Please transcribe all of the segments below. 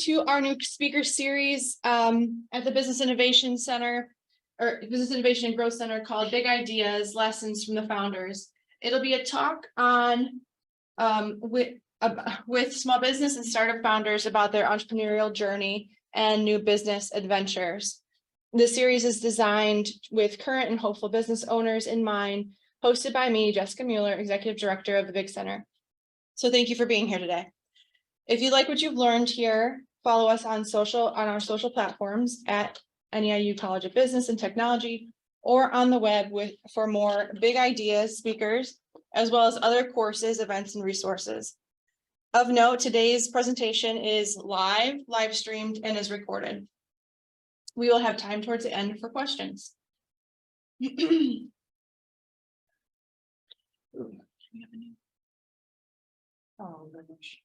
to our new speaker series at the Business Innovation Center or Business Innovation and Growth Center called Big Ideas, Lessons from the Founders. It'll be a talk on with small business and startup founders about their entrepreneurial journey and new business adventures. The series is designed with current and hopeful business owners in mind, hosted by me, Jessica Mueller, Executive Director of the Big Center. So thank you for being here today. If you like what you've learned here, follow us on our social platforms at NEIU College of Business and Technology, or on the web for more Big Ideas speakers, as well as other courses, events, and resources. Of note, today's presentation is live streamed, and is recorded. We will have time towards the end for questions. Oh, gosh.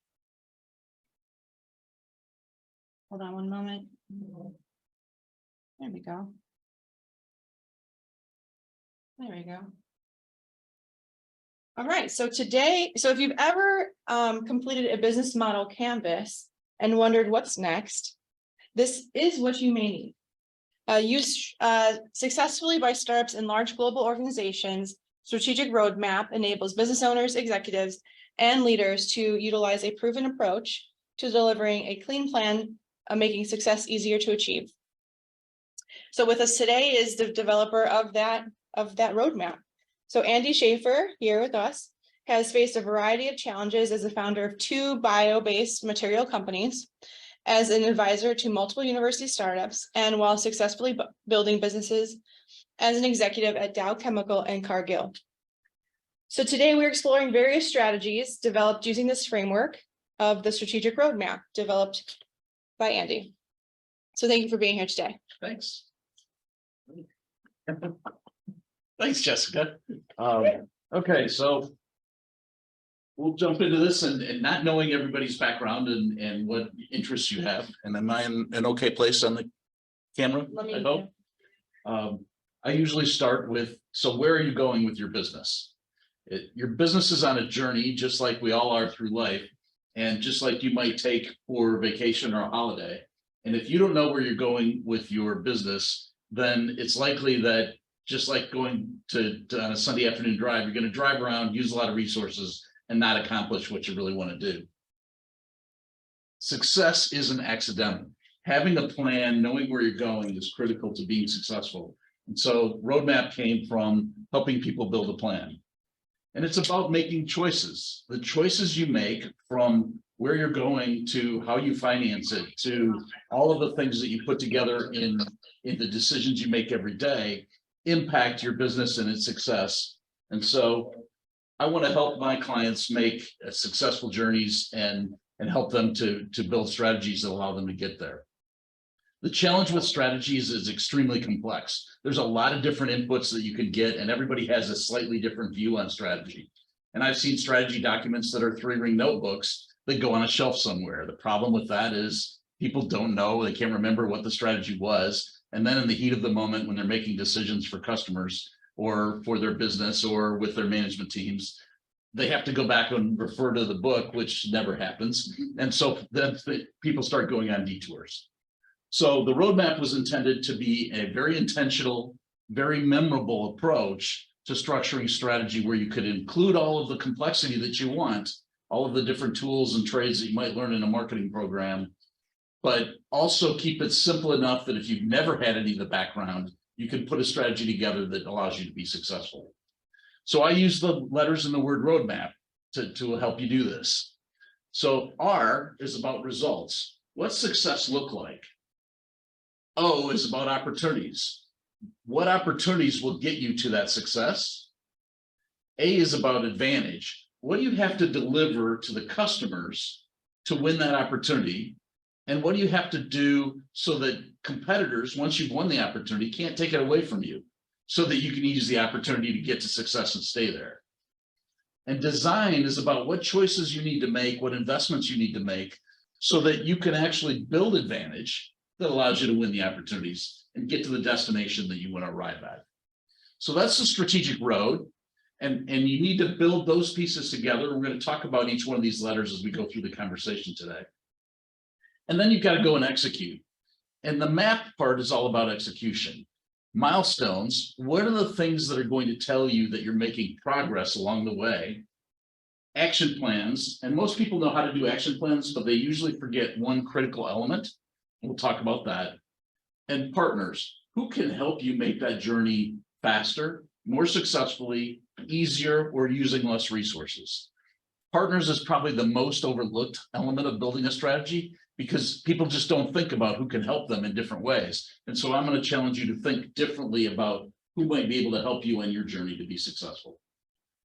Hold on one moment. There we go. There we go. All right, so today, if you've ever completed a business model canvas and wondered what's next, this is what you may need. Used successfully by startups and large global organizations, strategic roadmap enables business owners, executives, and leaders to utilize a proven approach to delivering a clean plan, making success easier to achieve. So with us today is the developer of that roadmap. So Andy Shafer, here with us, has faced a variety of challenges as the founder of 2 bio-based material companies, as an advisor to multiple university startups, and while successfully building businesses as an executive at Dow Chemical and Cargill. So today we're exploring various strategies developed using this framework of the strategic roadmap developed by Andy. So thank you for being here today. Thanks. Thanks, Jessica. Okay, so we'll jump into this and not knowing everybody's background and what interests you have. And am I in an okay place on the camera? I hope. I usually start with, so where are you going with your business? Your business is on a journey, just like we all are through life, and just like you might take for vacation or a holiday. And if you don't know where you're going with your business, then it's likely that just like going to on a Sunday afternoon drive, you're going to drive around, use a lot of resources, and not accomplish what you really want to do. Success isn't accidental. Having a plan, knowing where you're going, is critical to being successful. And so roadmap came from helping people build a plan. And it's about making choices. The choices you make, from where you're going to how you finance it, to all of the things that you put together in the decisions you make every day, impact your business and its success. And so I want to help my clients make successful journeys and help them to build strategies that allow them to get there. The challenge with strategies is extremely complex. There's a lot of different inputs that you can get, and everybody has a slightly different view on strategy. And I've seen strategy documents that are 3-ring notebooks that go on a shelf somewhere. The problem with that is people don't know, they can't remember what the strategy was. And then in the heat of the moment, when they're making decisions for customers or for their business or with their management teams, they have to go back and refer to the book, which never happens. And so then people start going on detours. So the roadmap was intended to be a very intentional, very memorable approach to structuring strategy, where you could include all of the complexity that you want, all of the different tools and trades that you might learn in a marketing program, but also keep it simple enough that if you've never had any of the background, you can put a strategy together that allows you to be successful. So I use the letters in the word roadmap to help you do this. So R is about results. What's success look like? O is about opportunities. What opportunities will get you to that success? A is about advantage. What do you have to deliver to the customers to win that opportunity? And what do you have to do so that competitors, once you've won the opportunity, can't take it away from you, so that you can use the opportunity to get to success and stay there? And design is about what choices you need to make, what investments you need to make, so that you can actually build advantage that allows you to win the opportunities and get to the destination that you want to arrive at. So that's the strategic road. And you need to build those pieces together. We're going to talk about each one of these letters as we go through the conversation today. And then you've got to go and execute. And the map part is all about execution. Milestones, what are the things that are going to tell you that you're making progress along the way? Action plans, and most people know how to do action plans, but they usually forget one critical element. We'll talk about that. And partners, who can help you make that journey faster, more successfully, easier, or using less resources. Partners is probably the most overlooked element of building a strategy because people just don't think about who can help them in different ways. And so I'm going to challenge you to think differently about who might be able to help you on your journey to be successful.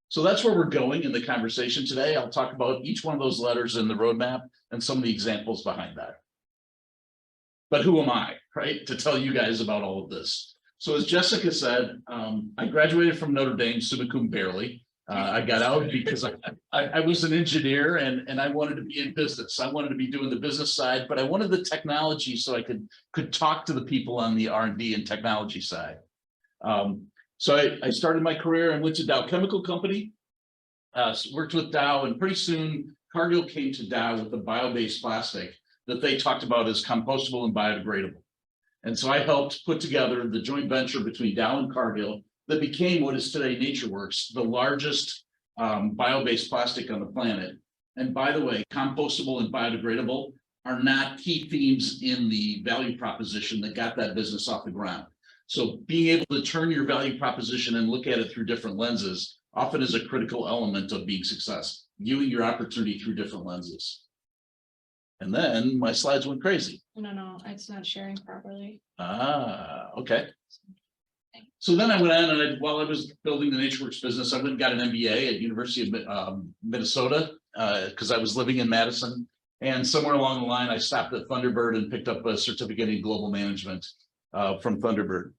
So that's where we're going in the conversation today. I'll talk about each one of those letters in the roadmap and some of the examples behind that. But who am I, right, to tell you guys about all of this? So as Jessica said, I graduated from Notre Dame, summa cum barely. I got out because I was an engineer and I wanted to be in business. I wanted to be doing the business side, but I wanted the technology so I could talk to the people on the R&D and technology side. So I started my career and went to Dow Chemical Company, worked with Dow, and pretty soon Cargill came to Dow with a bio-based plastic that they talked about as compostable and biodegradable. And so I helped put together the joint venture between Dow and Cargill that became what is today NatureWorks, the largest bio-based plastic on the planet. And by the way, compostable and biodegradable are not key themes in the value proposition that got that business off the ground. So being able to turn your value proposition and look at it through different lenses often is a critical element of being success, viewing your opportunity through different lenses. And then my slides went crazy. No, it's not sharing properly. Okay. So then I went on and while I was building the NatureWorks business, I went and got an MBA at University of Minnesota because I was living in Madison. And somewhere along the line, I stopped at Thunderbird and picked up a certificate in global management from Thunderbird.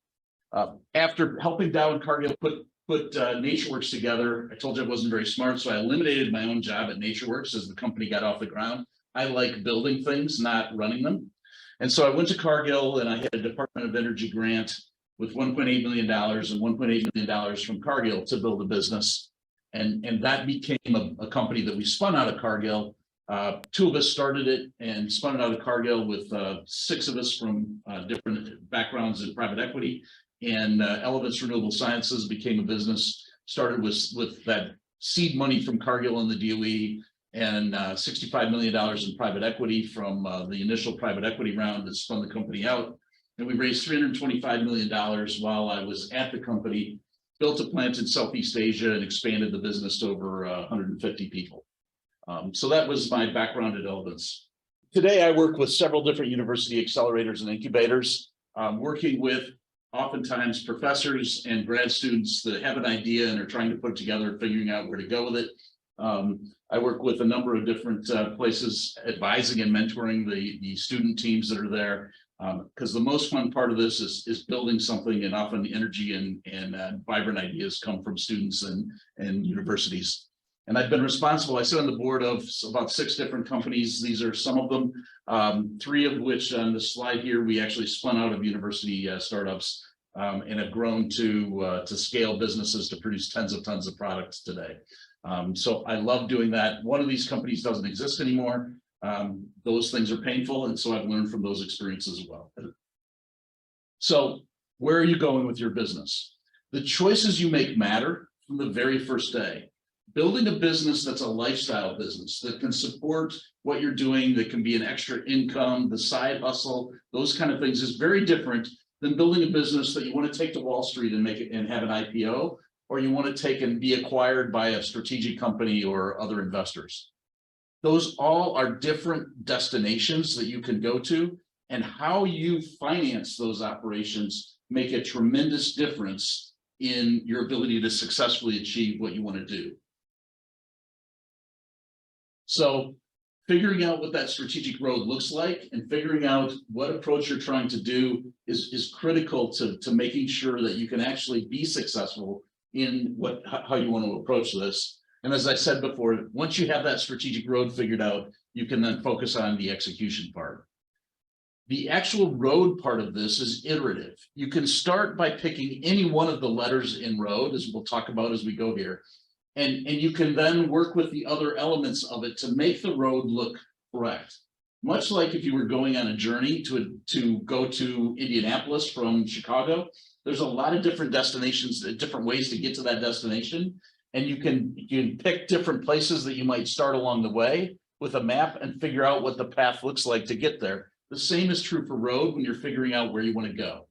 After helping Dow and Cargill put NatureWorks together, I told you I wasn't very smart, so I eliminated my own job at NatureWorks as the company got off the ground. I like building things, not running them. And so I went to Cargill and I had a Department of Energy grant with $1.8 million and $1.8 million from Cargill to build a business. And that became a company that we spun out of Cargill. Two of us started it and spun it out of Cargill with 6 of us from different backgrounds in private equity. And Elements Renewable Sciences became a business, started with that seed money from Cargill and the DOE and $65 million in private equity from the initial private equity round that spun the company out. And we raised $325 million while I was at the company, built a plant in Southeast Asia and expanded the business to over 150 people. So that was my background at Elements. Today, I work with several different university accelerators and incubators, working with oftentimes professors and grad students that have an idea and are trying to put it together and figuring out where to go with it. I work with a number of different places, advising and mentoring the student teams that are there, because the most fun part of this is building something, and often the energy and vibrant ideas come from students and universities. And I've been responsible. I sit on the board of about 6 different companies. These are some of them, 3 of which on the slide here, we actually spun out of university startups and have grown to scale businesses to produce tens of tons of products today. So I love doing that. One of these companies doesn't exist anymore. Those things are painful. And so I've learned from those experiences as well. So where are you going with your business? The choices you make matter from the very first day. Building a business that's a lifestyle business that can support what you're doing, that can be an extra income, the side hustle, those kind of things is very different than building a business that you want to take to Wall Street and make it and have an IPO, or you want to take and be acquired by a strategic company or other investors. Those all are different destinations that you can go to, and how you finance those operations make a tremendous difference in your ability to successfully achieve what you want to do. So figuring out what that strategic road looks like and figuring out what approach you're trying to do is critical to making sure that you can actually be successful in how you want to approach this. And as I said before, once you have that strategic road figured out, you can then focus on the execution part. The actual road part of this is iterative. You can start by picking any one of the letters in road, as we'll talk about as we go here. And you can then work with the other elements of it to make the road look correct. Much like if you were going on a journey to go to Indianapolis from Chicago, there's a lot of different destinations, different ways to get to that destination. And you can pick different places that you might start along the way with a map and figure out what the path looks like to get there. The same is true for road when you're figuring out where you want to go.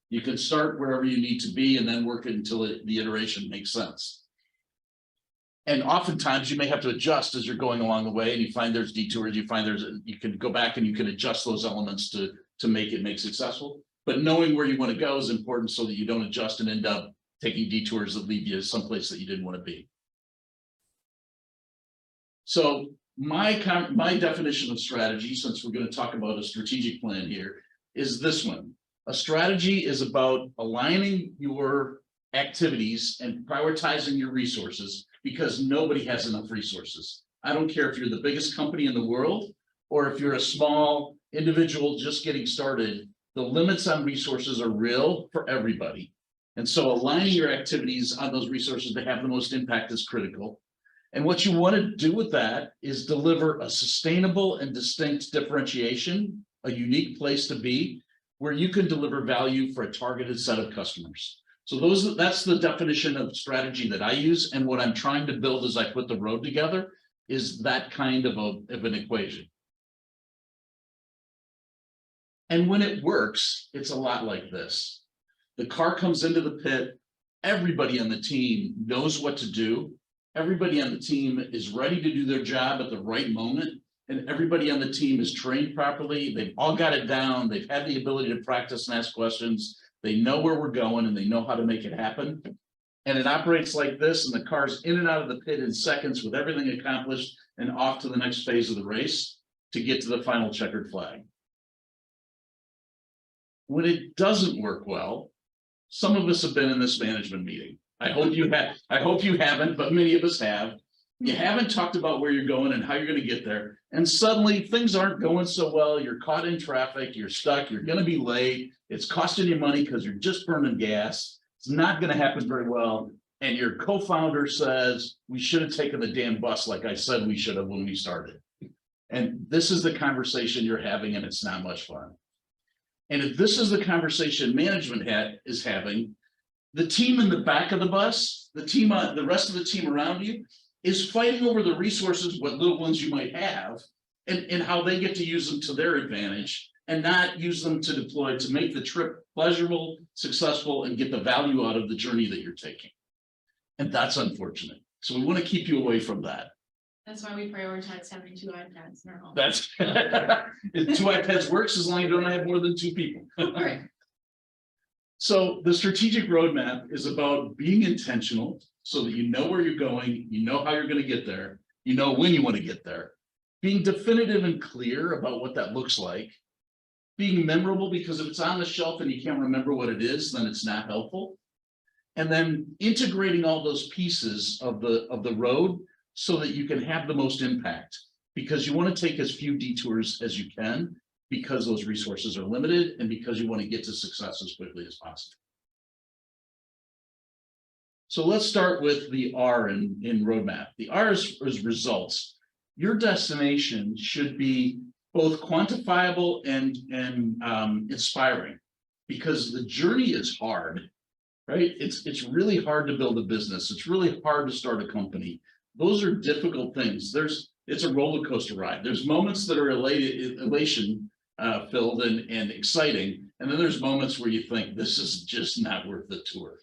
You can start wherever you need to be and then work it until the iteration makes sense. And oftentimes you may have to adjust as you're going along the way, and you find there's detours, you can go back and you can adjust those elements to make it successful. But knowing where you want to go is important so that you don't adjust and end up taking detours that lead you someplace that you didn't want to be. So my definition of strategy, since we're going to talk about a strategic plan here, is this one. A strategy is about aligning your activities and prioritizing your resources, because nobody has enough resources. I don't care if you're the biggest company in the world or if you're a small individual just getting started, the limits on resources are real for everybody. And so aligning your activities on those resources to have the most impact is critical. And what you want to do with that is deliver a sustainable and distinct differentiation, a unique place to be, where you can deliver value for a targeted set of customers. So that's the definition of strategy that I use. And what I'm trying to build as I put the road together is that kind of an equation. And when it works, it's a lot like this. The car comes into the pit, everybody on the team knows what to do. Everybody on the team is ready to do their job at the right moment. And everybody on the team is trained properly. They've all got it down. They've had the ability to practice and ask questions. They know where we're going and they know how to make it happen. And it operates like this, and the car's in and out of the pit in seconds with everything accomplished and off to the next phase of the race to get to the final checkered flag. When it doesn't work well, some of us have been in this management meeting. I hope you haven't, but many of us have. You haven't talked about where you're going and how you're going to get there. And suddenly things aren't going so well. You're caught in traffic. You're stuck. You're going to be late. It's costing you money because you're just burning gas. It's not going to happen very well. And your co-founder says, we should have taken the damn bus like I said we should have when we started. And this is the conversation you're having, and it's not much fun. And if this is the conversation management is having, the team in the back of the bus, the rest of the team around you, is fighting over the resources, what little ones you might have, and how they get to use them to their advantage, and not use them to deploy to make the trip pleasurable, successful, and get the value out of the journey that you're taking. And that's unfortunate. So we want to keep you away from that. That's why we prioritize having 2 iPads in our home. That's 2 iPads works as long as you don't have more than 2 people. Right. So the strategic roadmap is about being intentional so that you know where you're going, you know how you're going to get there, you know when you want to get there, being definitive and clear about what that looks like, being memorable, because if it's on the shelf and you can't remember what it is, then it's not helpful. And then integrating all those pieces of the road so that you can have the most impact, because you want to take as few detours as you can, because those resources are limited and because you want to get to success as quickly as possible. So let's start with the R in roadmap. The R is results. Your destination should be both quantifiable and inspiring, because the journey is hard, right? It's really hard to build a business. It's really hard to start a company. Those are difficult things. It's a roller coaster ride. There's moments that are elation filled and exciting, and then there's moments where you think this is just not worth the tour,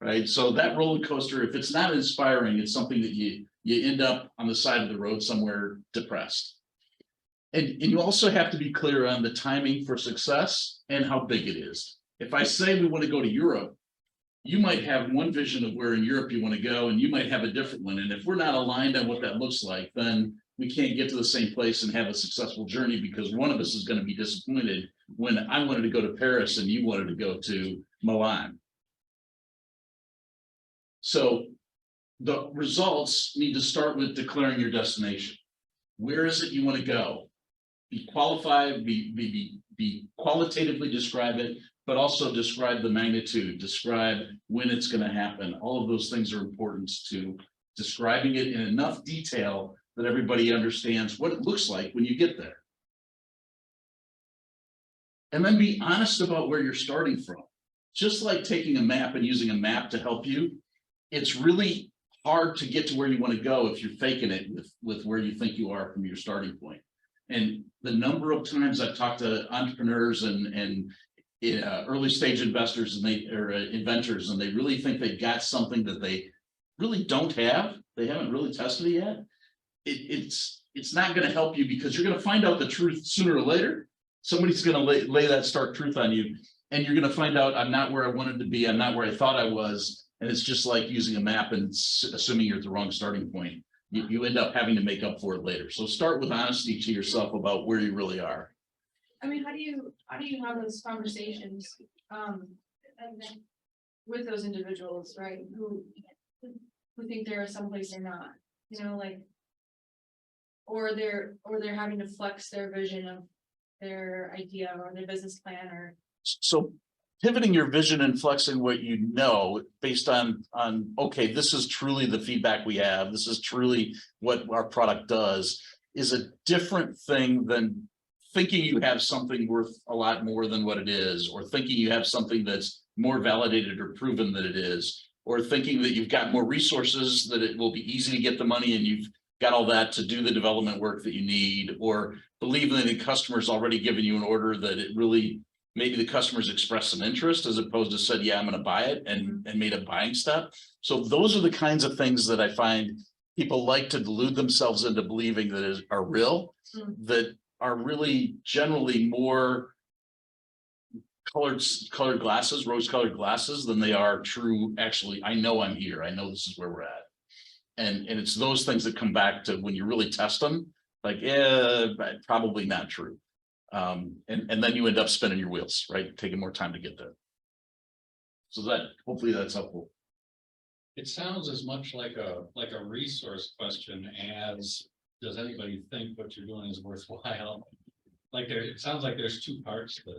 right? So that roller coaster, if it's not inspiring, it's something that you end up on the side of the road somewhere depressed. And you also have to be clear on the timing for success and how big it is. If I say we want to go to Europe, you might have one vision of where in Europe you want to go, and you might have a different one. And if we're not aligned on what that looks like, then we can't get to the same place and have a successful journey, because one of us is going to be disappointed when I wanted to go to Paris and you wanted to go to Milan. So the results need to start with declaring your destination. Where is it you want to go? Be qualified, be qualitatively describe it, but also describe the magnitude, describe when it's going to happen. All of those things are important to describing it in enough detail that everybody understands what it looks like when you get there. and then be honest about where you're starting from. Just like taking a map and using a map to help you, it's really hard to get to where you want to go if you're faking it with where you think you are from your starting point. And the number of times I've talked to entrepreneurs and early stage investors and inventors, and they really think they've got something that they really don't have. They haven't really tested it yet. It's not going to help you, because you're going to find out the truth sooner or later. Somebody's going to lay that stark truth on you, and you're going to find out, I'm not where I wanted to be. I'm not where I thought I was. And it's just like using a map and assuming you're at the wrong starting point. You end up having to make up for it later. So start with honesty to yourself about where you really are. I mean, how do you have those conversations, with those individuals, right? Who think they're someplace they're not, you know, like, or they're having to flex their vision of their idea or their business plan, or. So pivoting your vision and flexing what you know based on, okay, this is truly the feedback we have, this is truly what our product does, is a different thing than thinking you have something worth a lot more than what it is, or thinking you have something that's more validated or proven that it is, or thinking that you've got more resources, that it will be easy to get the money and you've got all that to do the development work that you need, or believing that the customer's already given you an order, that it really, maybe the customers expressed some interest as opposed to said, yeah, I'm going to buy it, and made a buying step. So those are the kinds of things that I find people like to delude themselves into believing that are real, that are really generally more colored glasses, rose-colored glasses, than they are true. Actually, I know I'm here. I know this is where we're at. And it's those things that come back to when you really test them, like, yeah, probably not true. And then you end up spinning your wheels, right? Taking more time to get there. So that, hopefully that's helpful. It sounds as much like a resource question as, does anybody think what you're doing is worthwhile? Like it sounds like there's two parts to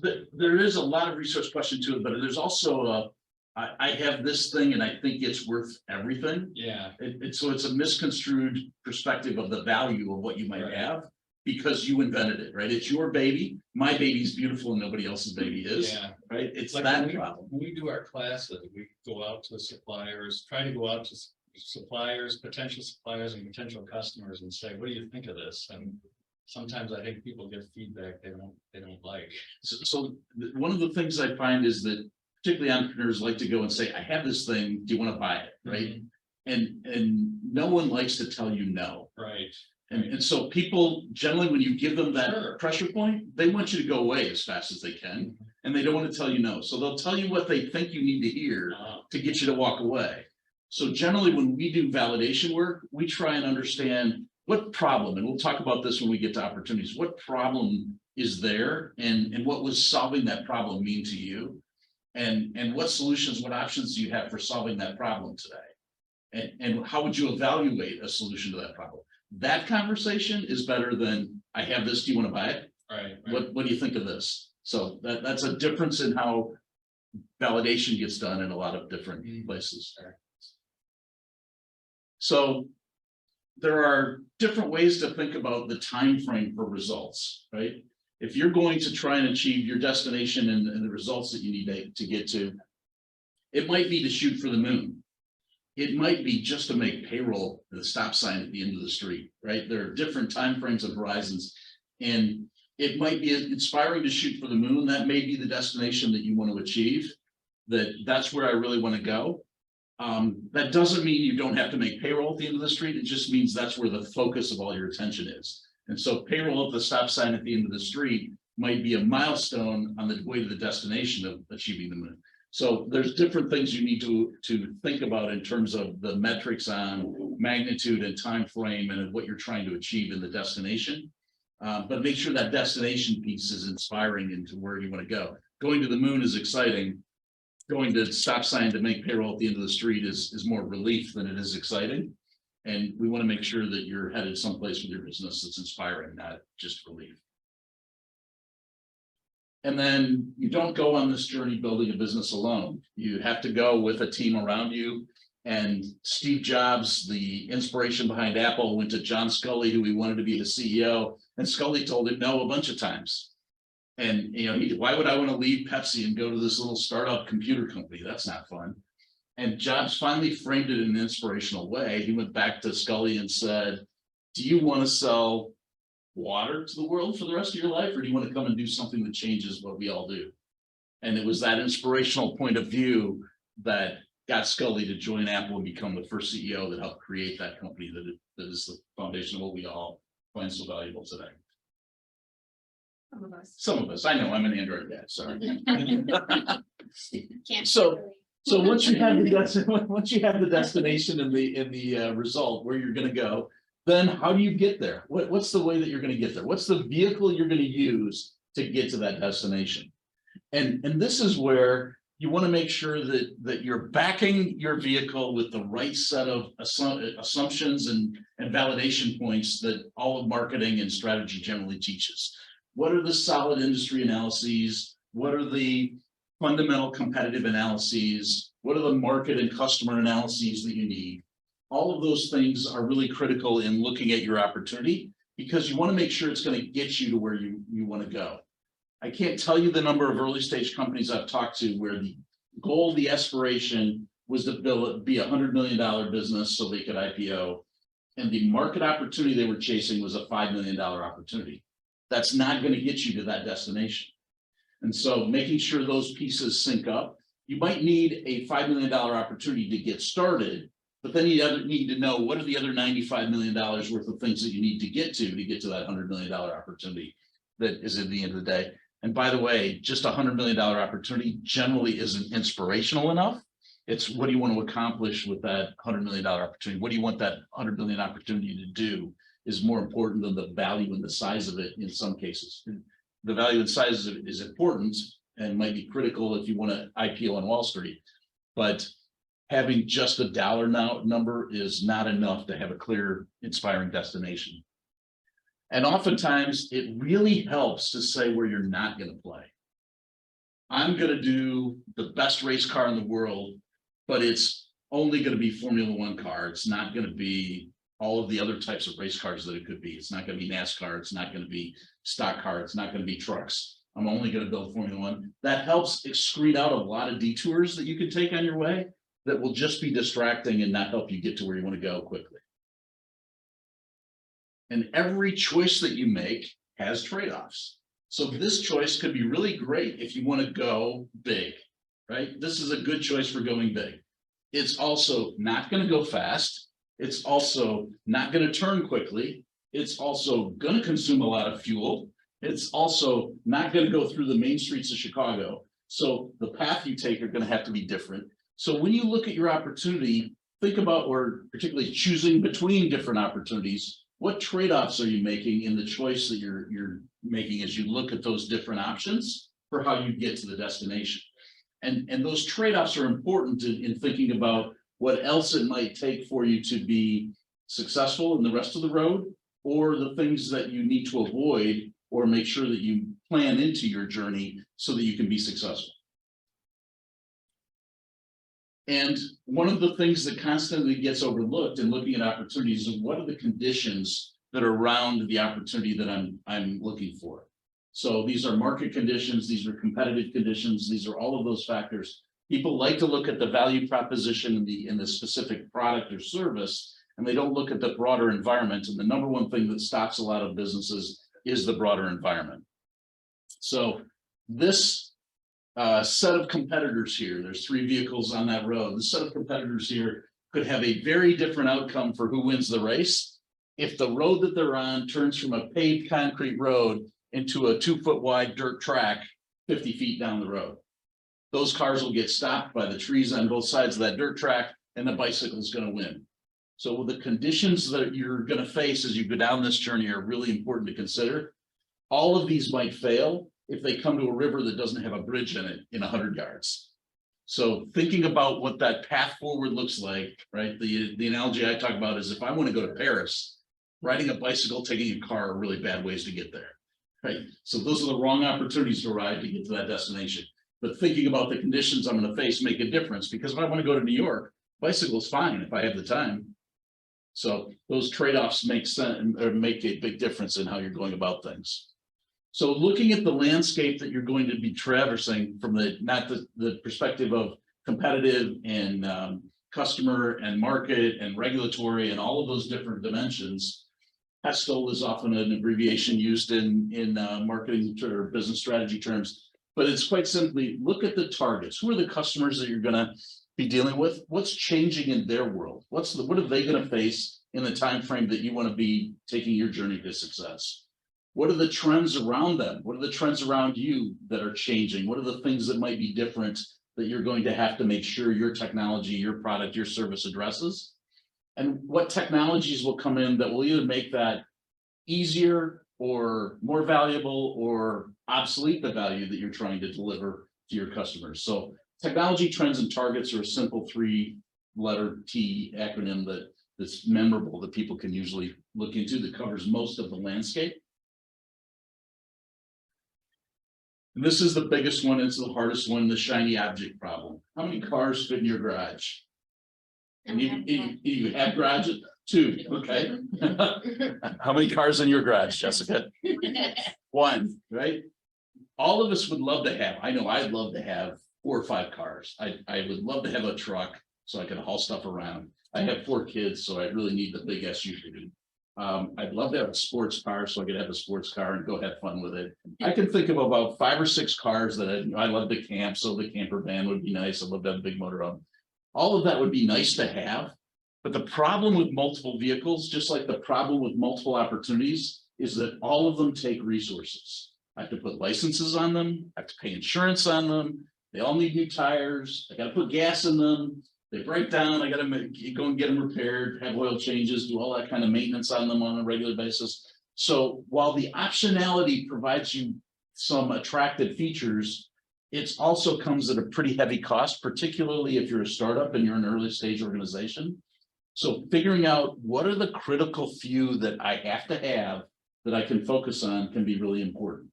that. There is a lot of resource question to it, but there's also I have this thing and I think it's worth everything. Yeah. So it's a misconstrued perspective of the value of what you might have, because you invented it, right? It's your baby. My baby's beautiful and nobody else's baby is. Yeah. Right. It's like that problem. When we do our classes, we go out to suppliers, try to go out to suppliers, potential suppliers and potential customers and say, what do you think of this? And sometimes I think people get feedback they don't like. So one of the things I find is that particularly entrepreneurs like to go and say, I have this thing, do you want to buy it? Right. And no one likes to tell you no. Right. And so people generally, when you give them that pressure point, they want you to go away as fast as they can. And they don't want to tell you no. So they'll tell you what they think you need to hear to get you to walk away. So generally, when we do validation work, we try and understand what problem, and we'll talk about this when we get to opportunities, what problem is there, and what was solving that problem mean to you, and what solutions, what options do you have for solving that problem today, and how would you evaluate a solution to that problem? That conversation is better than, I have this, do you want to buy it? Right. What do you think of this? So that's a difference in how validation gets done in a lot of different places. So there are different ways to think about the time frame for results, right? If you're going to try and achieve your destination and the results that you need to get to, it might be to shoot for the moon. It might be just to make payroll at the stop sign at the end of the street, right? There are different time frames and horizons, and it might be inspiring to shoot for the moon. That may be the destination that you want to achieve. That's where I really want to go. That doesn't mean you don't have to make payroll at the end of the street. It just means that's where the focus of all your attention is. And so payroll at the stop sign at the end of the street might be a milestone on the way to the destination of achieving the moon. So there's different things you need to think about in terms of the metrics on magnitude and time frame and what you're trying to achieve in the destination. But make sure that destination piece is inspiring into where you want to go. Going to the moon is exciting. Going to stop sign to make payroll at the end of the street is more relief than it is exciting. And we want to make sure that you're headed someplace with your business that's inspiring, not just relief. And then you don't go on this journey building a business alone. You have to go with a team around you. And Steve Jobs, the inspiration behind Apple, went to John Sculley, who he wanted to be the CEO. And Sculley told him no a bunch of times. And, why would I want to leave Pepsi and go to this little startup computer company? That's not fun. And Jobs finally framed it in an inspirational way. He went back to Scully and said, do you want to sell water to the world for the rest of your life? Or do you want to come and do something that changes what we all do? And it was that inspirational point of view that got Scully to join Apple and become the first CEO that helped create that company that is the foundation of what we all find so valuable today. Some of us. Some of us, I know, I'm an Android guy, sorry. Can't. So once you have the destination and the result where you're gonna go, then how do you get there? What's the way that you're gonna get there? What's the vehicle you're gonna use to get to that destination? And this is where you want to make sure that you're backing your vehicle with the right set of assumptions and validation points that all of marketing and strategy generally teaches. What are the solid industry analyses? What are the fundamental competitive analyses? What are the market and customer analyses that you need? All of those things are really critical in looking at your opportunity, because you want to make sure it's going to get you to where you want to go. I can't tell you the number of early stage companies I've talked to where the goal, the aspiration was to be $100 million business so they could IPO. And the market opportunity they were chasing was a $5 million opportunity. That's not going to get you to that destination. And so making sure those pieces sync up, you might need a $5 million opportunity to get started, but then you need to know what are the other $95 million worth of things that you need to get to that $100 million opportunity that is at the end of the day. And by the way, just a $100 million opportunity generally isn't inspirational enough. It's what do you want to accomplish with that $100 million opportunity? What do you want that $100 million opportunity to do is more important than the value and the size of it in some cases. The value and size of it is important and might be critical if you want to IPO on Wall Street. But having just a dollar number is not enough to have a clear, inspiring destination. And oftentimes it really helps to say where you're not going to play. I'm going to do the best race car in the world, but it's only going to be Formula One car. It's not going to be all of the other types of race cars that it could be. It's not going to be NASCAR. It's not going to be stock car. It's not going to be trucks. I'm only going to build Formula One. That helps excrete out a lot of detours that you can take on your way that will just be distracting and not help you get to where you want to go quickly. And every choice that you make has trade-offs. So this choice could be really great if you want to go big, right? This is a good choice for going big. It's also not going to go fast. It's also not going to turn quickly. It's also going to consume a lot of fuel. It's also not going to go through the main streets of Chicago. So the path you take are going to have to be different. So when you look at your opportunity, think about, or particularly choosing between different opportunities, what trade-offs are you making in the choice that you're making as you look at those different options for how you get to the destination? And those trade-offs are important in thinking about what else it might take for you to be successful in the rest of the road, or the things that you need to avoid or make sure that you plan into your journey so that you can be successful. And one of the things that constantly gets overlooked in looking at opportunities is what are the conditions that are around the opportunity that I'm looking for. So these are market conditions, these are competitive conditions, these are all of those factors. People like to look at the value proposition in the specific product or service, and they don't look at the broader environment. And the number one thing that stops a lot of businesses is the broader environment. So this set of competitors here, there's 3 vehicles on that road. The set of competitors here could have a very different outcome for who wins the race if the road that they're on turns from a paved concrete road into a 2-foot wide dirt track 50 feet down the road. Those cars will get stopped by the trees on both sides of that dirt track, and the bicycle is going to win. So the conditions that you're going to face as you go down this journey are really important to consider. All of these might fail if they come to a river that doesn't have a bridge in it in 100 yards. So thinking about what that path forward looks like, right? The analogy I talk about is if I want to go to Paris, riding a bicycle, taking a car are really bad ways to get there, right? So those are the wrong opportunities to ride to get to that destination. But thinking about the conditions I'm going to face make a difference, because if I want to go to New York, bicycle is fine if I have the time. So those trade-offs make sense or make a big difference in how you're going about things. So looking at the landscape that you're going to be traversing from not the perspective of competitive and customer and market and regulatory and all of those different dimensions. PESTEL is often an abbreviation used in marketing or business strategy terms, but it's quite simply look at the targets. Who are the customers that you're going to be dealing with? What's changing in their world? What are they going to face in the time frame that you want to be taking your journey to success? What are the trends around them? What are the trends around you that are changing? What are the things that might be different that you're going to have to make sure your technology, your product, your service addresses? And what technologies will come in that will either make that easier or more valuable or obsolete the value that you're trying to deliver to your customers. So technology trends and targets are a simple 3-letter T acronym that's memorable that people can usually look into that covers most of the landscape. And this is the biggest one, it's the hardest one, the shiny object problem. How many cars fit in your garage? And you have garages? 2, okay. How many cars in your garage, Jessica? 1, right? All of us would love to have, I know I'd love to have 4 or 5 cars. I would love to have a truck so I can haul stuff around. I have 4 kids, so I really need the big SUV. I'd love to have a sports car so I could have a sports car and go have fun with it. I can think of about 5 or 6 cars that I love to camp, so the camper van would be nice. I'd love to have a big motorhome. All of that would be nice to have. But the problem with multiple vehicles, just like the problem with multiple opportunities, is that all of them take resources. I have to put licenses on them. I have to pay insurance on them. They all need new tires. I got to put gas in them. They break down. I got to go and get them repaired, have oil changes, do all that kind of maintenance on them on a regular basis. So while the optionality provides you some attractive features, it also comes at a pretty heavy cost, particularly if you're a startup and you're an early stage organization. So figuring out what are the critical few that I have to have that I can focus on can be really important.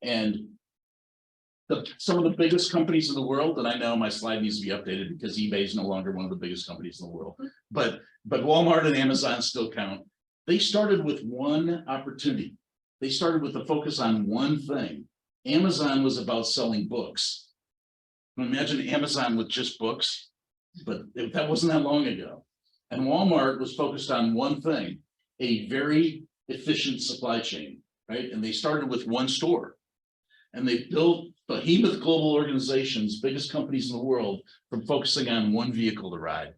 And some of the biggest companies in the world, and I know my slide needs to be updated because eBay is no longer one of the biggest companies in the world, but Walmart and Amazon still count. They started with one opportunity. They started with a focus on one thing. Amazon was about selling books. Imagine Amazon with just books, but that wasn't that long ago. And Walmart was focused on one thing, a very efficient supply chain, right? And they started with one store. And they built behemoth global organizations, biggest companies in the world, from focusing on one vehicle to ride.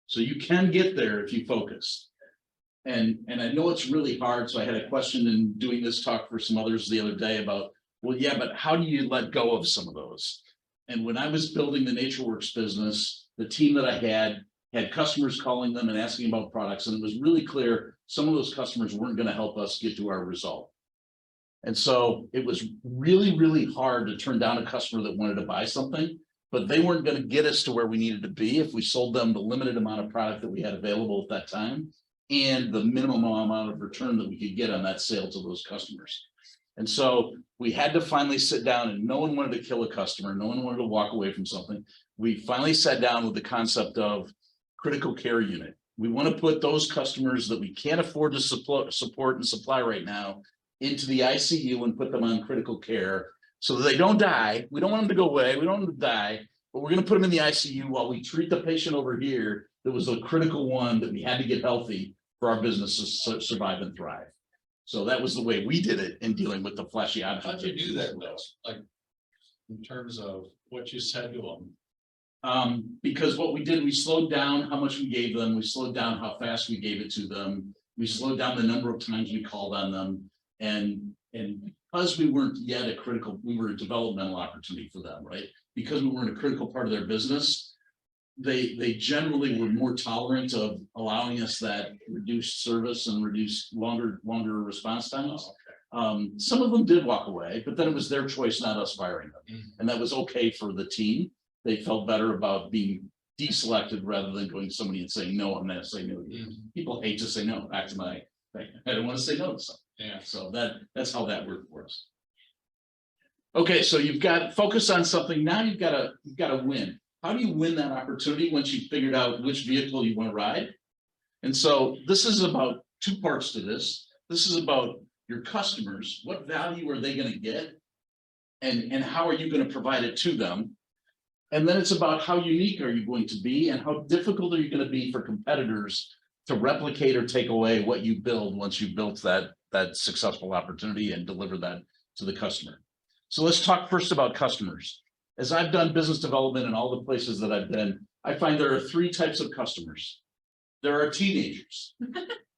So you can get there if you focus. And I know it's really hard. So I had a question in doing this talk for some others the other day about, well, yeah, but how do you let go of some of those? And when I was building the NatureWorks business, the team that I had customers calling them and asking about products. And it was really clear some of those customers weren't going to help us get to our result. And so it was really, really hard to turn down a customer that wanted to buy something, but they weren't going to get us to where we needed to be if we sold them the limited amount of product that we had available at that time and the minimum amount of return that we could get on that sale to those customers. And so we had to finally sit down, and no one wanted to kill a customer. No one wanted to walk away from something. We finally sat down with the concept of critical care unit. We want to put those customers that we can't afford to support and supply right now into the ICU and put them on critical care so that they don't die. We don't want them to go away. We don't want them to die, but we're going to put them in the ICU while we treat the patient over here that was a critical one that we had to get healthy for our business to survive and thrive. So that was the way we did it in dealing with the flashy object. How'd you do that, though? Like, in terms of what you said to them? Because what we did, we slowed down how much we gave them. We slowed down how fast we gave it to them. We slowed down the number of times we called on them. And because we weren't yet we were a developmental opportunity for them, right? Because we weren't a critical part of their business, they generally were more tolerant of allowing us that reduced service and reduced longer response times. Some of them did walk away, but then it was their choice, not us firing them. And that was okay for the team. They felt better about being deselected rather than going to somebody and saying, no, I'm not saying no. People hate to say no. Back to my thing. I don't want to say no to something. Yeah, so that's how that worked for us. Okay, so you've got focus on something. Now you've got to win. How do you win that opportunity once you've figured out which vehicle you want to ride? And so this is about 2 parts to this. This is about your customers, what value are they going to get? And how are you going to provide it to them? And then it's about how unique are you going to be and how difficult are you going to be for competitors to replicate or take away what you build once you've built that successful opportunity and deliver that to the customer. So let's talk first about customers. As I've done business development in all the places that I've been, I find there are three types of customers. There are teenagers.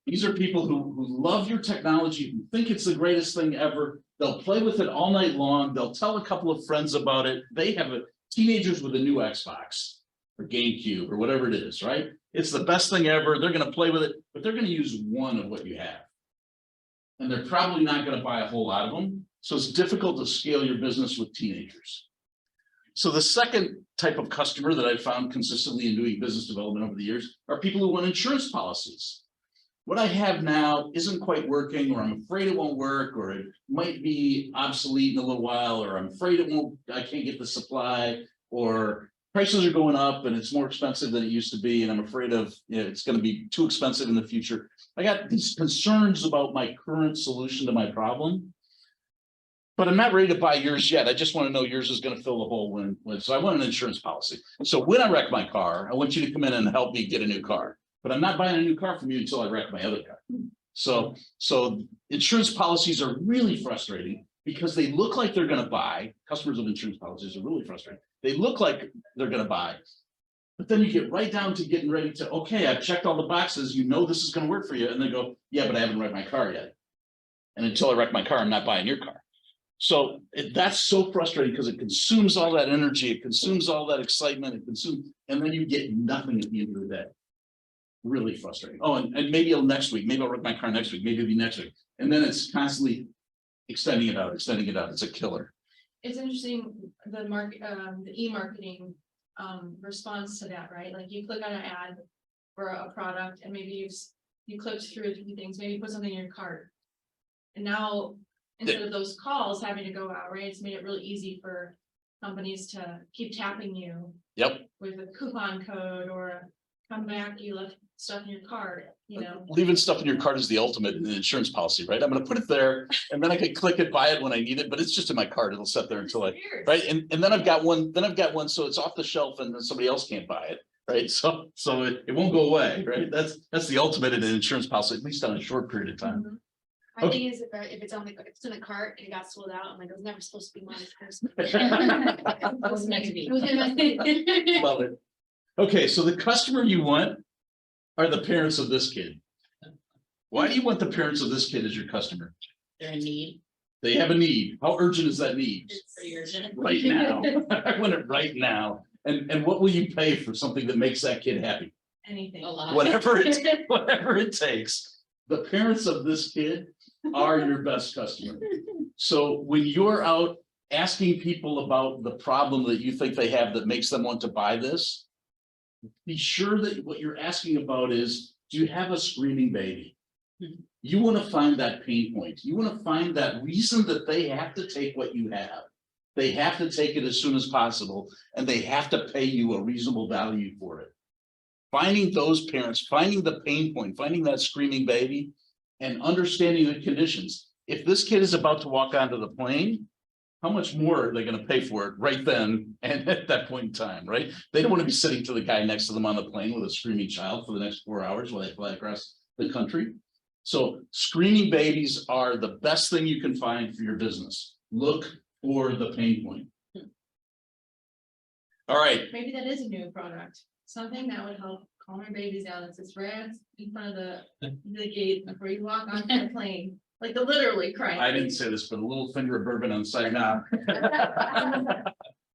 These are people who love your technology, who think it's the greatest thing ever. They'll play with it all night long. They'll tell a couple of friends about it. They have teenagers with a new Xbox or GameCube or whatever it is, right? It's the best thing ever. They're going to play with it, but they're going to use one of what you have. And they're probably not going to buy a whole lot of them. So it's difficult to scale your business with teenagers. So the second type of customer that I've found consistently in doing business development over the years are people who want insurance policies. What I have now isn't quite working, or I'm afraid it won't work, or it might be obsolete in a little while, or I'm afraid I can't get the supply, or prices are going up and it's more expensive than it used to be. And I'm afraid it's going to be too expensive in the future. I got these concerns about my current solution to my problem, but I'm not ready to buy yours yet. I just want to know yours is going to fill the hole so I want an insurance policy. So when I wreck my car, I want you to come in and help me get a new car. But I'm not buying a new car from you until I wreck my other car. So insurance policies are really frustrating because they look like they're going to buy. Customers of insurance policies are really frustrating. They look like they're going to buy, but then you get right down to getting ready to, okay, I've checked all the boxes. You know this is going to work for you. And they go, yeah, but I haven't wrecked my car yet. And until I wreck my car, I'm not buying your car. So that's so frustrating because it consumes all that energy. It consumes all that excitement. And then you get nothing at the end of the day. Really frustrating. Oh, and maybe next week, maybe I'll wreck my car next week, maybe it'll be next week. And then it's constantly extending it out. It's a killer. It's interesting, the e-marketing response to that, right? Like you click on an ad for a product and maybe you clicked through a few things, maybe you put something in your cart. And now instead of those calls having to go out, right, it's made it really easy for companies to keep tapping you. Yep. With a coupon code or come back, you left stuff in your cart, Leaving stuff in your cart is the ultimate in an insurance policy, right? I'm going to put it there and then I can click it, buy it when I need it, but it's just in my cart. It'll sit there until right. And then I've got one, so it's off the shelf and then somebody else can't buy it, right? So it won't go away, right? That's the ultimate in an insurance policy, at least on a short period of time. Mm-hmm. My thing is if it's in the cart and it got sold out, I'm like, it was never supposed to be mine first. It was meant to be. Love it. Okay, so the customer you want are the parents of this kid. Why do you want the parents of this kid as your customer? They're in need. They have a need. How urgent is that need? It's pretty urgent. Right now. I want it right now. And what will you pay for something that makes that kid happy? Anything. A lot. Whatever it takes. The parents of this kid are your best customer. So when you're out asking people about the problem that you think they have that makes them want to buy this, be sure that what you're asking about is, do you have a screaming baby? You want to find that pain point. You want to find that reason that they have to take what you have. They have to take it as soon as possible, and they have to pay you a reasonable value for it. Finding those parents, finding the pain point, finding that screaming baby, and understanding the conditions. If this kid is about to walk onto the plane, how much more are they going to pay for it right then and at that point in time, right? They don't want to be sitting to the guy next to them on the plane with a screaming child for the next 4 hours while they fly across the country. So screaming babies are the best thing you can find for your business. Look for the pain point. All right. Maybe that is a new product, something that would help calm your babies down. It's this red in front of the gate before you walk onto the plane. Like the literally crying. I didn't say this, but a little finger of bourbon on the side now.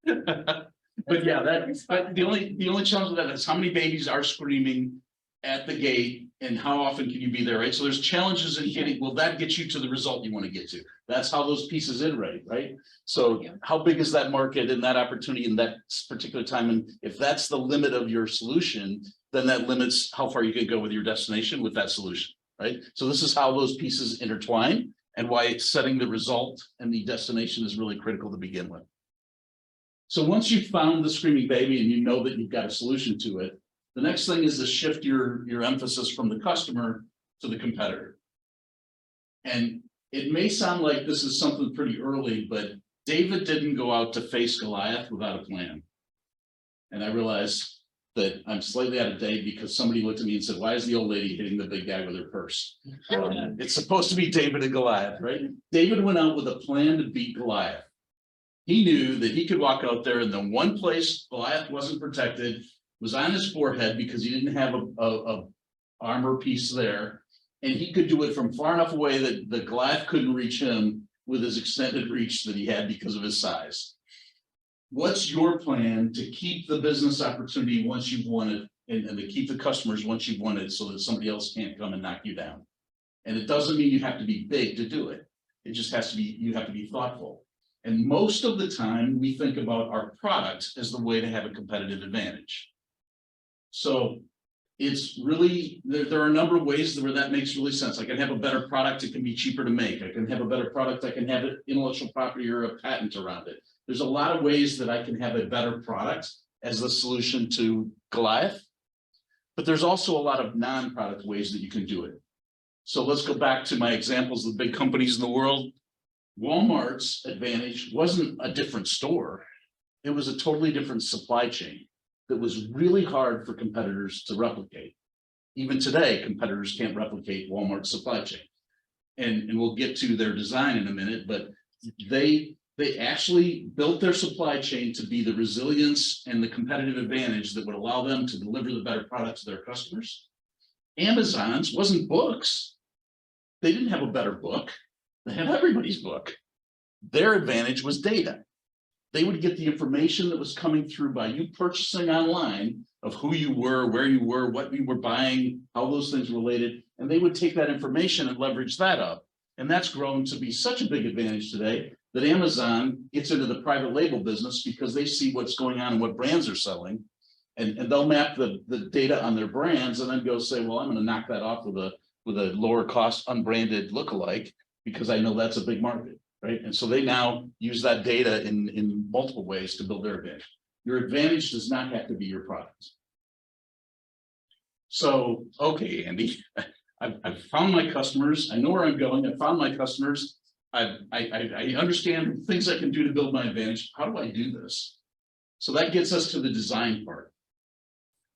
But yeah, but the only challenge with that is how many babies are screaming at the gate and how often can you be there, right? So there's challenges in getting, will that get you to the result you want to get to? That's how those pieces iterate, right? So how big is that market and that opportunity in that particular time? And if that's the limit of your solution, then that limits how far you can go with your destination with that solution. Right. So this is how those pieces intertwine and why setting the result and the destination is really critical to begin with. So once you've found the screaming baby and you know that you've got a solution to it, the next thing is to shift your emphasis from the customer to the competitor. And it may sound like this is something pretty early, but David didn't go out to face Goliath without a plan. And I realized that I'm slightly out of date because somebody looked at me and said, why is the old lady hitting the big guy with her purse? It's supposed to be David and Goliath, right? David went out with a plan to beat Goliath. He knew that he could walk out there and the one place Goliath wasn't protected was on his forehead because he didn't have a armor piece there. And he could do it from far enough away that the Goliath couldn't reach him with his extended reach that he had because of his size. What's your plan to keep the business opportunity once you've won it and to keep the customers once you've won it so that somebody else can't come and knock you down? And it doesn't mean you have to be big to do it. It just has to be, you have to be thoughtful. And most of the time we think about our product as the way to have a competitive advantage. So it's really, there are a number of ways where that makes really sense. I can have a better product, it can be cheaper to make. I can have a better product, I can have an intellectual property or a patent around it. There's a lot of ways that I can have a better product as the solution to Goliath. But there's also a lot of non-product ways that you can do it. So let's go back to my examples of the big companies in the world. Walmart's advantage wasn't a different store. It was a totally different supply chain that was really hard for competitors to replicate. Even today, competitors can't replicate Walmart's supply chain. And we'll get to their design in a minute, but they actually built their supply chain to be the resilience and the competitive advantage that would allow them to deliver the better product to their customers. Amazon's wasn't books. They didn't have a better book. They had everybody's book. Their advantage was data. They would get the information that was coming through by you purchasing online of who you were, where you were, what you were buying, how those things related, and they would take that information and leverage that up. And that's grown to be such a big advantage today that Amazon gets into the private label business because they see what's going on and what brands are selling. And they'll map the data on their brands and then go say, well, I'm going to knock that off with a lower cost unbranded lookalike because I know that's a big market, right? And so they now use that data in multiple ways to build their advantage. Your advantage does not have to be your product. So, okay, Andy, I've found my customers. I know where I'm going. I found my customers. I understand things I can do to build my advantage. How do I do this? So that gets us to the design part.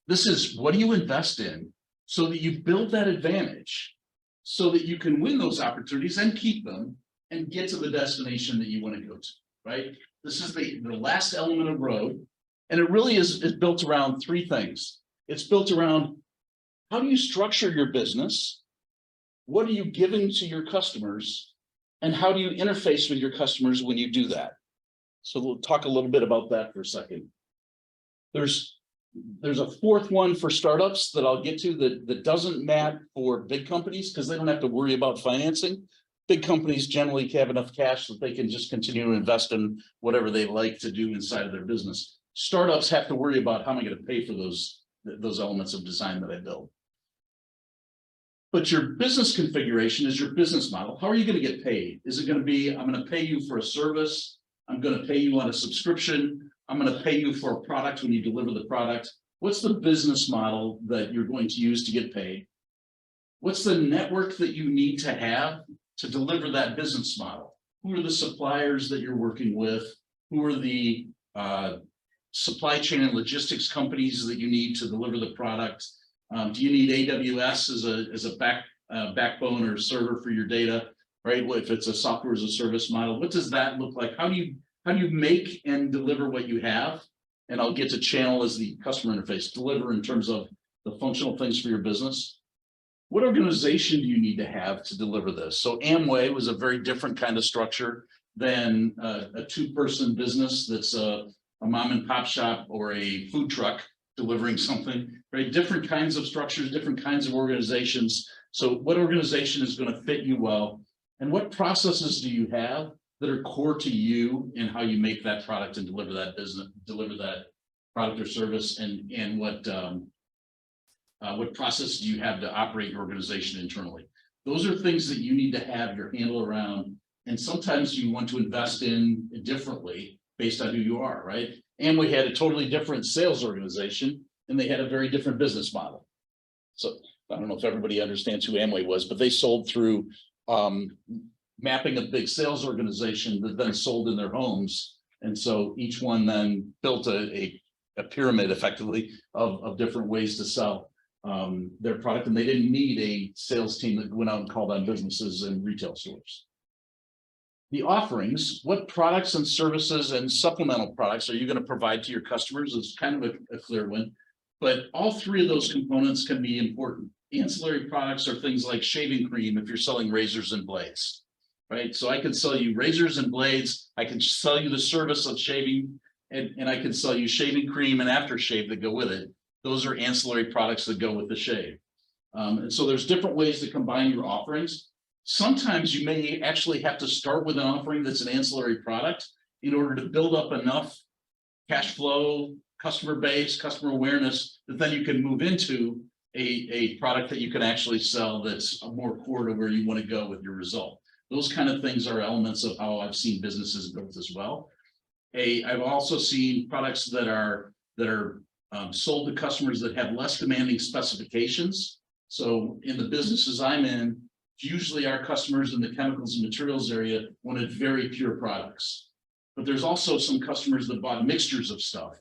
This is what do you invest in so that you build that advantage so that you can win those opportunities and keep them and get to the destination that you want to go to, right? This is the last element of road. And it really is built around three things. It's built around how do you structure your business? What are you giving to your customers? And how do you interface with your customers when you do that? So we'll talk a little bit about that for a second. There's a fourth one for startups that I'll get to that doesn't map for big companies because they don't have to worry about financing. Big companies generally have enough cash that they can just continue to invest in whatever they like to do inside of their business. Startups have to worry about how am I going to pay for those elements of design that I build. But your business configuration is your business model. How are you going to get paid? Is it going to be, I'm going to pay you for a service. I'm going to pay you on a subscription. I'm going to pay you for a product when you deliver the product. What's the business model that you're going to use to get paid? What's the network that you need to have to deliver that business model? Who are the suppliers that you're working with? Who are the supply chain and logistics companies that you need to deliver the product? Do you need AWS as a backbone or server for your data, right? If it's a software as a service model, what does that look like? How do you make and deliver what you have? And I'll get to channel as the customer interface, deliver in terms of the functional things for your business. What organization do you need to have to deliver this? So Amway was a very different kind of structure than a two-person business that's a mom and pop shop or a food truck delivering something, right? Different kinds of structures, different kinds of organizations. So what organization is going to fit you well? And what processes do you have that are core to you and how you make that product and deliver that business, deliver that product or service, and what process do you have to operate your organization internally? Those are things that you need to have your handle around. And sometimes you want to invest in differently based on who you are, right? Amway had a totally different sales organization and they had a very different business model. So I don't know if everybody understands who Amway was, but they sold through mapping a big sales organization that then sold in their homes. And so each one then built a pyramid effectively of different ways to sell their product. And they didn't need a sales team that went out and called on businesses and retail stores. The offerings, what products and services and supplemental products are you going to provide to your customers is kind of a clear one. But all three of those components can be important. Ancillary products are things like shaving cream if you're selling razors and blades, right? So I can sell you razors and blades. I can sell you the service of shaving, and I can sell you shaving cream and aftershave that go with it. Those are ancillary products that go with the shave. And so there's different ways to combine your offerings. Sometimes you may actually have to start with an offering that's an ancillary product in order to build up enough cash flow, customer base, customer awareness, that then you can move into a product that you can actually sell that's more core to where you want to go with your result. Those kind of things are elements of how I've seen businesses built as well. I've also seen products that are sold to customers that have less demanding specifications. So in the businesses I'm in, usually our customers in the chemicals and materials area wanted very pure products. But there's also some customers that bought mixtures of stuff.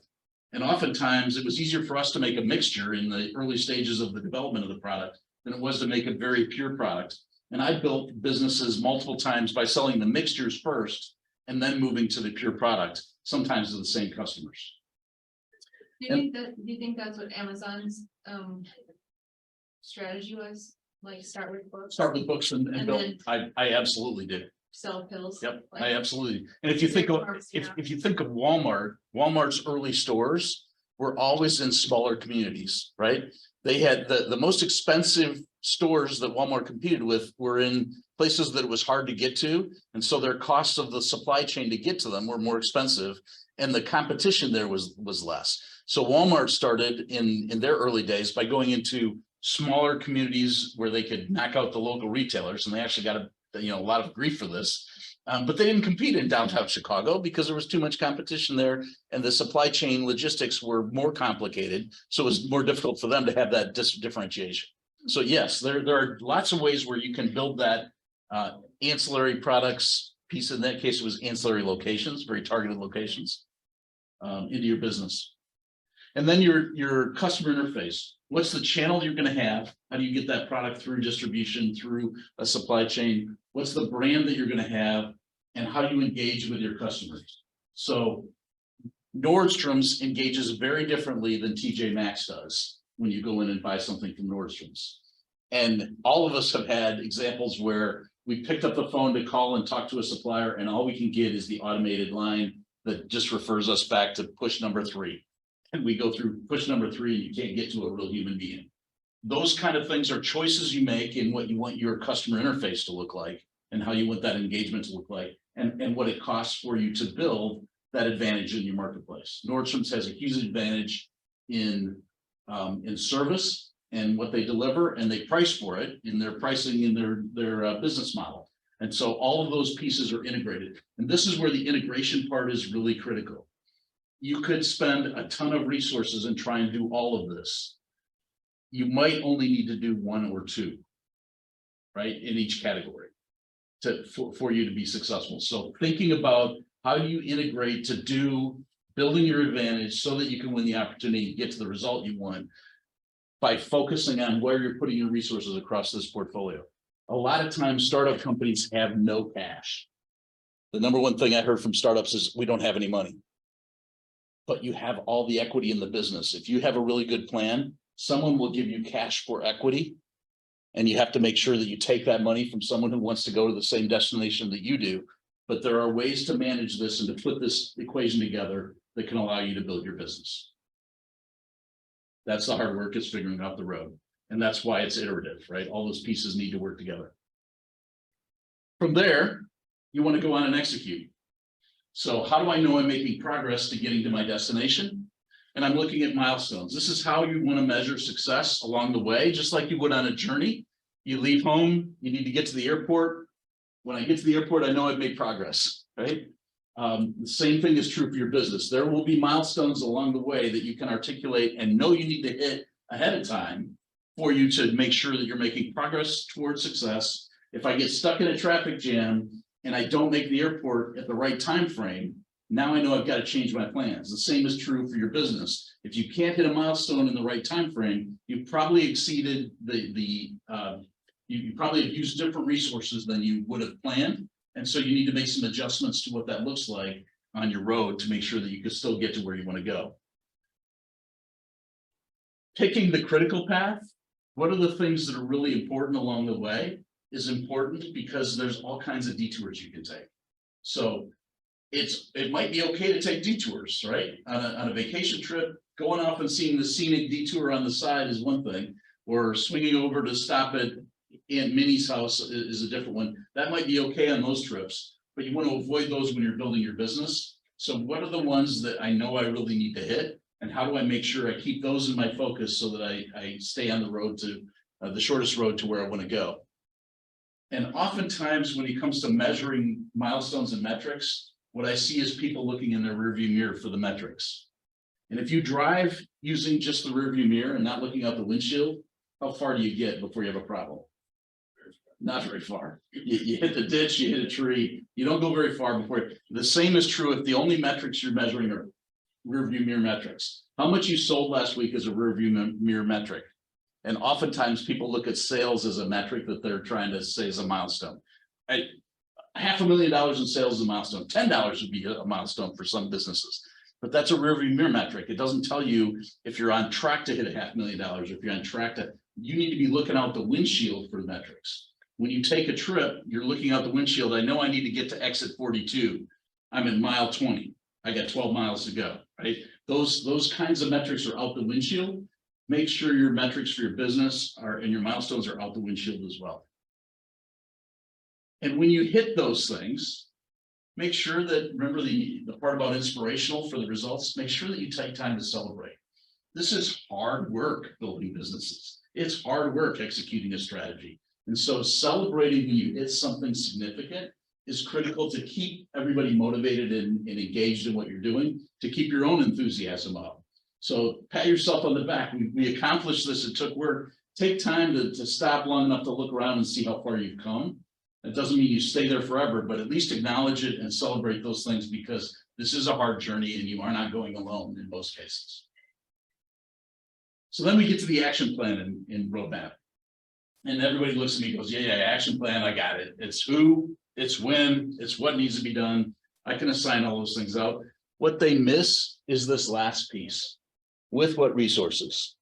And oftentimes it was easier for us to make a mixture in the early stages of the development of the product than it was to make a very pure product. And I built businesses multiple times by selling the mixtures first and then moving to the pure product, sometimes to the same customers. Do you think that's what Amazon's strategy was? Like start with books, Start with books and build. then I absolutely did. sell pills? Yep, Like, I absolutely. And if you think of if you think of Walmart's early stores were always in smaller communities, right? They had the most expensive stores that Walmart competed with were in places that it was hard to get to. And so their costs of the supply chain to get to them were more expensive. And the competition there was less. So Walmart started in their early days by going into smaller communities where they could knock out the local retailers. And they actually got a lot of grief for this. But they didn't compete in downtown Chicago because there was too much competition there, and the supply chain logistics were more complicated. So it was more difficult for them to have that differentiation. So yes, there are lots of ways where you can build that ancillary products piece. In that case, it was ancillary locations, very targeted locations into your business. And then your customer interface. What's the channel you're going to have? How do you get that product through distribution, through a supply chain? What's the brand that you're going to have? And how do you engage with your customers? So Nordstrom's engages very differently than TJ Maxx does when you go in and buy something from Nordstrom's. And all of us have had examples where we picked up the phone to call and talk to a supplier, and all we can get is the automated line that just refers us back to push number 3. And we go through push number 3 and you can't get to a real human being. Those kind of things are choices you make in what you want your customer interface to look like and how you want that engagement to look like, and what it costs for you to build that advantage in your marketplace. Nordstrom's has a huge advantage in service and what they deliver, and they price for it in their pricing in their business model. And so all of those pieces are integrated. And this is where the integration part is really critical. You could spend a ton of resources and try and do all of this. You might only need to do 1 or 2, right, in each category for you to be successful. So thinking about how do you integrate to building your advantage so that you can win the opportunity to get to the result you want by focusing on where you're putting your resources across this portfolio. A lot of times startup companies have no cash. The number one thing I heard from startups is we don't have any money. But you have all the equity in the business. If you have a really good plan, someone will give you cash for equity. And you have to make sure that you take that money from someone who wants to go to the same destination that you do. But there are ways to manage this and to put this equation together that can allow you to build your business. That's the hard work, is figuring out the road. And that's why it's iterative, right? All those pieces need to work together. From there, you want to go on and execute. So how do I know I'm making progress to getting to my destination? And I'm looking at milestones. This is how you want to measure success along the way, just like you would on a journey. You leave home, you need to get to the airport. When I get to the airport, I know I've made progress, right? The same thing is true for your business. There will be milestones along the way that you can articulate and know you need to hit ahead of time for you to make sure that you're making progress towards success If I get stuck in a traffic jam and I don't make the airport at the right time frame, now I know I've got to change my plans. The same is true for your business. If you can't hit a milestone in the right time frame, you've probably exceeded you probably have used different resources than you would have planned. And so you need to make some adjustments to what that looks like on your road to make sure that you can still get to where you want to go. Picking the critical path, what are the things that are really important along the way is important because there's all kinds of detours you can take. So it might be okay to take detours, right? On a vacation trip, going off and seeing the scenic detour on the side is one thing, or swinging over to stop at Aunt Minnie's house is a different one. That might be okay on those trips, but you want to avoid those when you're building your business. So what are the ones that I know I really need to hit? And how do I make sure I keep those in my focus so that I stay on the road to the shortest road to where I want to go? And oftentimes when it comes to measuring milestones and metrics, what I see is people looking in their rearview mirror for the metrics. And if you drive using just the rearview mirror and not looking out the windshield, how far do you get before you have a problem? Not very far. You hit the ditch, you hit a tree, you don't go very far before. The same is true if the only metrics you're measuring are rearview mirror metrics. How much you sold last week is a rearview mirror metric. And oftentimes people look at sales as a metric that they're trying to say is a milestone. $500,000 in sales is a milestone. $10 would be a milestone for some businesses, but that's a rearview mirror metric. It doesn't tell you if you're on track to hit $500,000, if you're on track to, you need to be looking out the windshield for metrics. When you take a trip, you're looking out the windshield. I know I need to get to exit 42. I'm in mile 20. I got 12 miles to go, right? Those kinds of metrics are out the windshield. Make sure your metrics for your business are and your milestones are out the windshield as well. And when you hit those things, make sure that, remember the part about inspirational for the results, make sure that you take time to celebrate. This is hard work building businesses. It's hard work executing a strategy. And so celebrating when you hit something significant is critical to keep everybody motivated and engaged in what you're doing, to keep your own enthusiasm up. So pat yourself on the back. We accomplished this. It took work. Take time to stop long enough to look around and see how far you've come. That doesn't mean you stay there forever, but at least acknowledge it and celebrate those things because this is a hard journey and you are not going alone in most cases. So then we get to the action plan in roadmap. And everybody looks at me and goes, yeah, action plan, I got it. It's who, it's when, it's what needs to be done. I can assign all those things out. What they miss is this last piece. With what resources?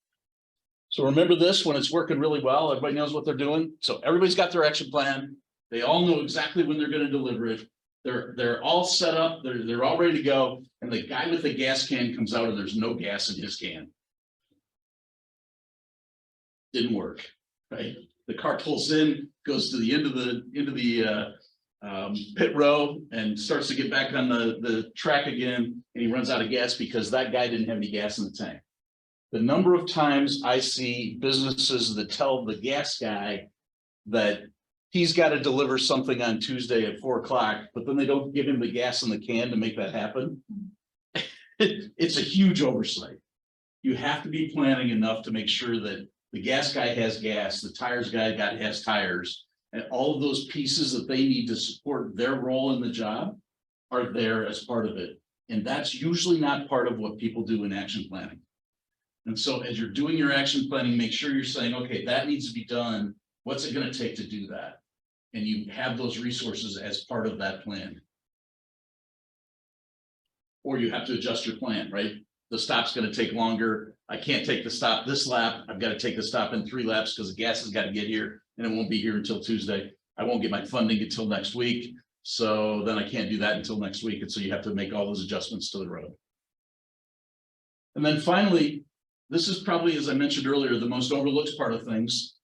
So remember this, when it's working really well, everybody knows what they're doing. So everybody's got their action plan. They all know exactly when they're going to deliver it. They're all set up. They're all ready to go. And the guy with the gas can comes out and there's no gas in his can. Didn't work, right? The car pulls in, goes to the end of the pit row and starts to get back on the track again. And he runs out of gas because that guy didn't have any gas in the tank. The number of times I see businesses that tell the gas guy that he's got to deliver something on Tuesday at 4 o'clock, but then they don't give him the gas in the can to make that happen. It's a huge oversight. You have to be planning enough to make sure that the gas guy has gas, the tires guy has tires, and all of those pieces that they need to support their role in the job are there as part of it. And that's usually not part of what people do in action planning. And so as you're doing your action planning, make sure you're saying, okay, that needs to be done. What's it going to take to do that? And you have those resources as part of that plan. Or you have to adjust your plan, right? The stop's going to take longer. I can't take the stop this lap. I've got to take the stop in 3 laps because the gas has got to get here and it won't be here until Tuesday. I won't get my funding until next week. So then I can't do that until next week. And so you have to make all those adjustments to the road. And then finally, this is probably, as I mentioned earlier, the most overlooked part of things.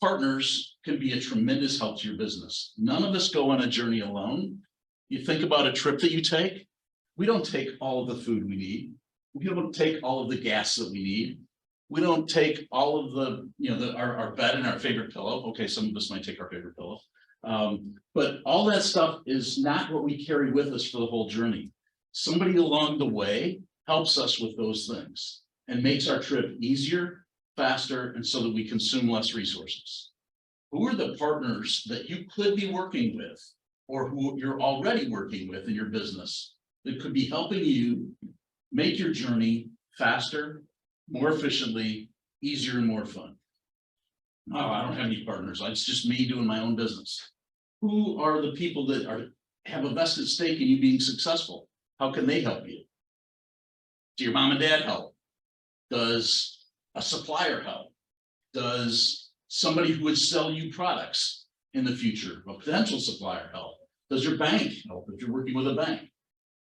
Partners can be a tremendous help to your business. None of us go on a journey alone. You think about a trip that you take. We don't take all of the food we need. We don't take all of the gas that we need. We don't take all of the, our bed and our favorite pillow. Okay, some of us might take our favorite pillow. But all that stuff is not what we carry with us for the whole journey. Somebody along the way helps us with those things and makes our trip easier, faster, and so that we consume less resources. who are the partners that you could be working with or who you're already working with in your business that could be helping you make your journey faster, more efficiently, easier, and more fun. No, I don't have any partners. It's just me doing my own business. Who are the people that have a vested stake in you being successful? How can they help you? Do your mom and dad help? Does a supplier help? Does somebody who would sell you products in the future, a potential supplier, help? Does your bank help if you're working with a bank?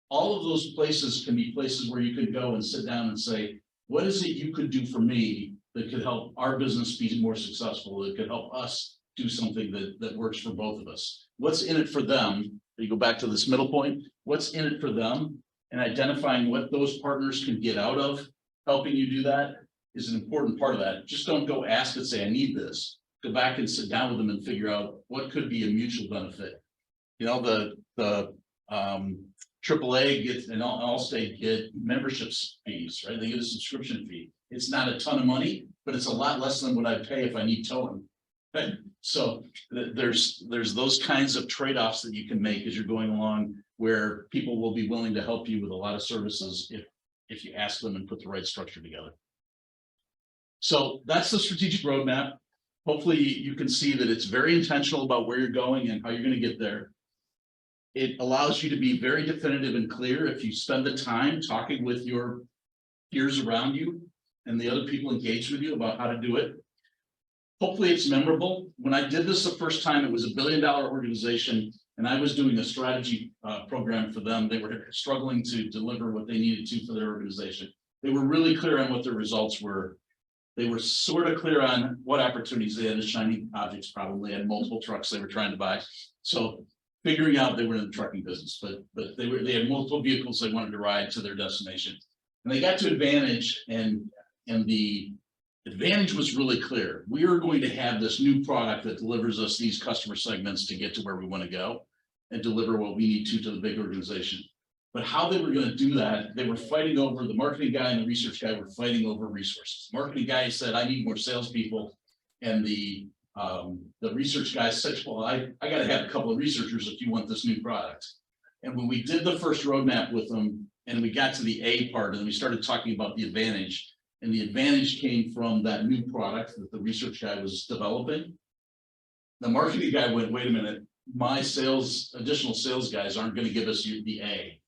All of those places can be places where you could go and sit down and say, what is it you could do for me that could help our business be more successful, that could help us do something that works for both of us? What's in it for them? You go back to this middle point, what's in it for them? And identifying what those partners can get out of helping you do that is an important part of that. Just don't go ask and say, I need this. Go back and sit down with them and figure out what could be a mutual benefit. You know, the AAA gets and Allstate get memberships fees, right? They get a subscription fee. It's not a ton of money, but it's a lot less than what I pay if I need towing. Right? So there's those kinds of trade-offs that you can make as you're going along, where people will be willing to help you with a lot of services if you ask them and put the right structure together. So that's the strategic roadmap. Hopefully you can see that it's very intentional about where you're going and how you're going to get there. It allows you to be very definitive and clear if you spend the time talking with your peers around you and the other people engaged with you about how to do it. Hopefully it's memorable. When I did this the first time, it was $1 billion organization, and I was doing a strategy program for them. They were struggling to deliver what they needed to for their organization. They were really clear on what their results were. They were sort of clear on what opportunities they had. The shiny objects probably had multiple trucks they were trying to buy. So figuring out they were in the trucking business, but they had multiple vehicles they wanted to ride to their destination. And they got to Advantage, and the advantage was really clear. We are going to have this new product that delivers us these customer segments to get to where we want to go and deliver what we need to the big organization. But how they were going to do that, they were fighting over, the marketing guy and the research guy were fighting over resources. The marketing guy said, I need more salespeople. And the research guy said, well, I got to have a couple of researchers if you want this new product. And when we did the first roadmap with them and we got to the A part and we started talking about the advantage, and the advantage came from that new product that the research guy was developing. The marketing guy went, wait a minute, my additional sales guys aren't going to give us the A.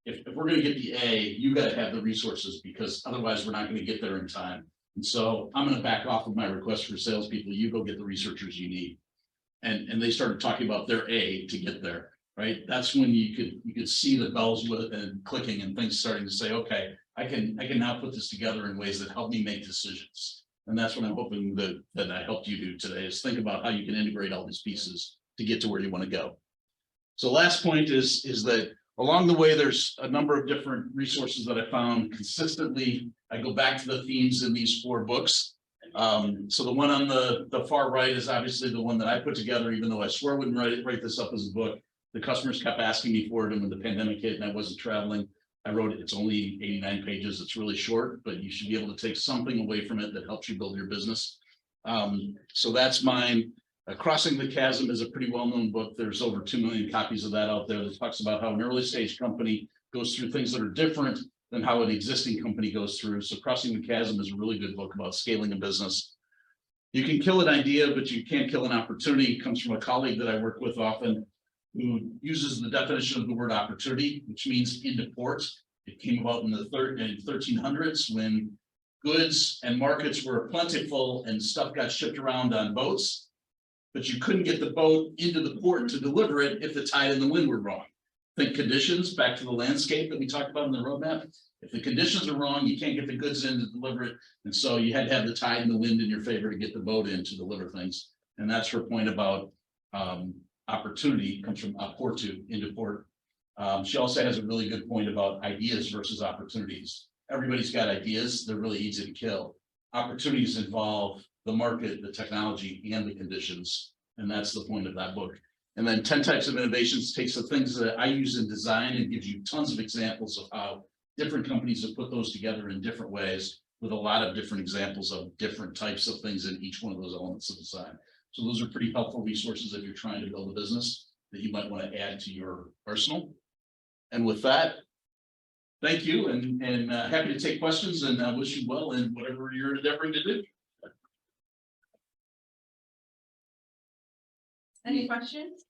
If we're going to get the A, you got to have the resources, because otherwise we're not going to get there in time. And so I'm going to back off of my request for salespeople. You go get the researchers you need. And they started talking about their A to get there, right? That's when you could see the bells and clicking and things starting to say, okay, I can now put this together in ways that help me make decisions. And that's what I'm hoping that I helped you do today, is think about how you can integrate all these pieces to get to where you want to go. So last point is that along the way, there's a number of different resources that I found consistently. I go back to the themes in these 4 books. So the one on the far right is obviously the one that I put together, even though I swore I wouldn't write this up as a book. The customers kept asking me for it, and when the pandemic hit and I wasn't traveling, I wrote it. It's only 89 pages. It's really short, but you should be able to take something away from it that helps you build your business. So that's mine. Crossing the Chasm is a pretty well-known book. There's over 2 million copies of that out there that talks about how an early stage company goes through things that are different than how an existing company goes through. So Crossing the Chasm is a really good book about scaling a business. You can kill an idea, but you can't kill an opportunity. It comes from a colleague that I work with often, who uses the definition of the word opportunity, which means into port. It came about in the 1300s when goods and markets were plentiful and stuff got shipped around on boats, but you couldn't get the boat into the port to deliver it if the tide and the wind were wrong. Think conditions, back to the landscape that we talked about in the roadmap. If the conditions are wrong, you can't get the goods in to deliver it. And so you had to have the tide and the wind in your favor to get the boat in to deliver things. And that's her point about opportunity comes from portu, into port. She also has a really good point about ideas versus opportunities. Everybody's got ideas. They're really easy to kill. Opportunities involve the market, the technology, and the conditions. And that's the point of that book. And then 10 Types of Innovations takes the things that I use in design and gives you tons of examples of how different companies have put those together in different ways, with a lot of different examples of different types of things in each one of those elements of design. So those are pretty helpful resources if you're trying to build a business that you might want to add to your arsenal. And with that, thank you, and happy to take questions, and I wish you well in whatever you're endeavoring to do. Any questions?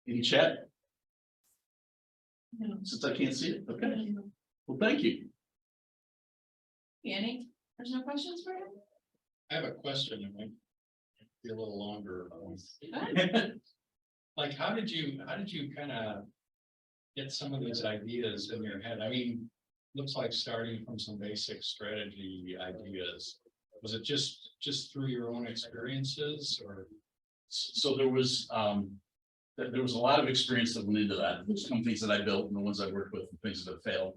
Any chat? No. Since I can't see it, okay. Well, thank you. Annie, there's no questions for you? I have a question, it might be a little longer. Like, how did you kind of get some of these ideas in your head? I mean, looks like starting from some basic strategy ideas. Was it just through your own experiences, or? So there was a lot of experience that went into that. There's companies that I built and the ones I worked with and things that have failed.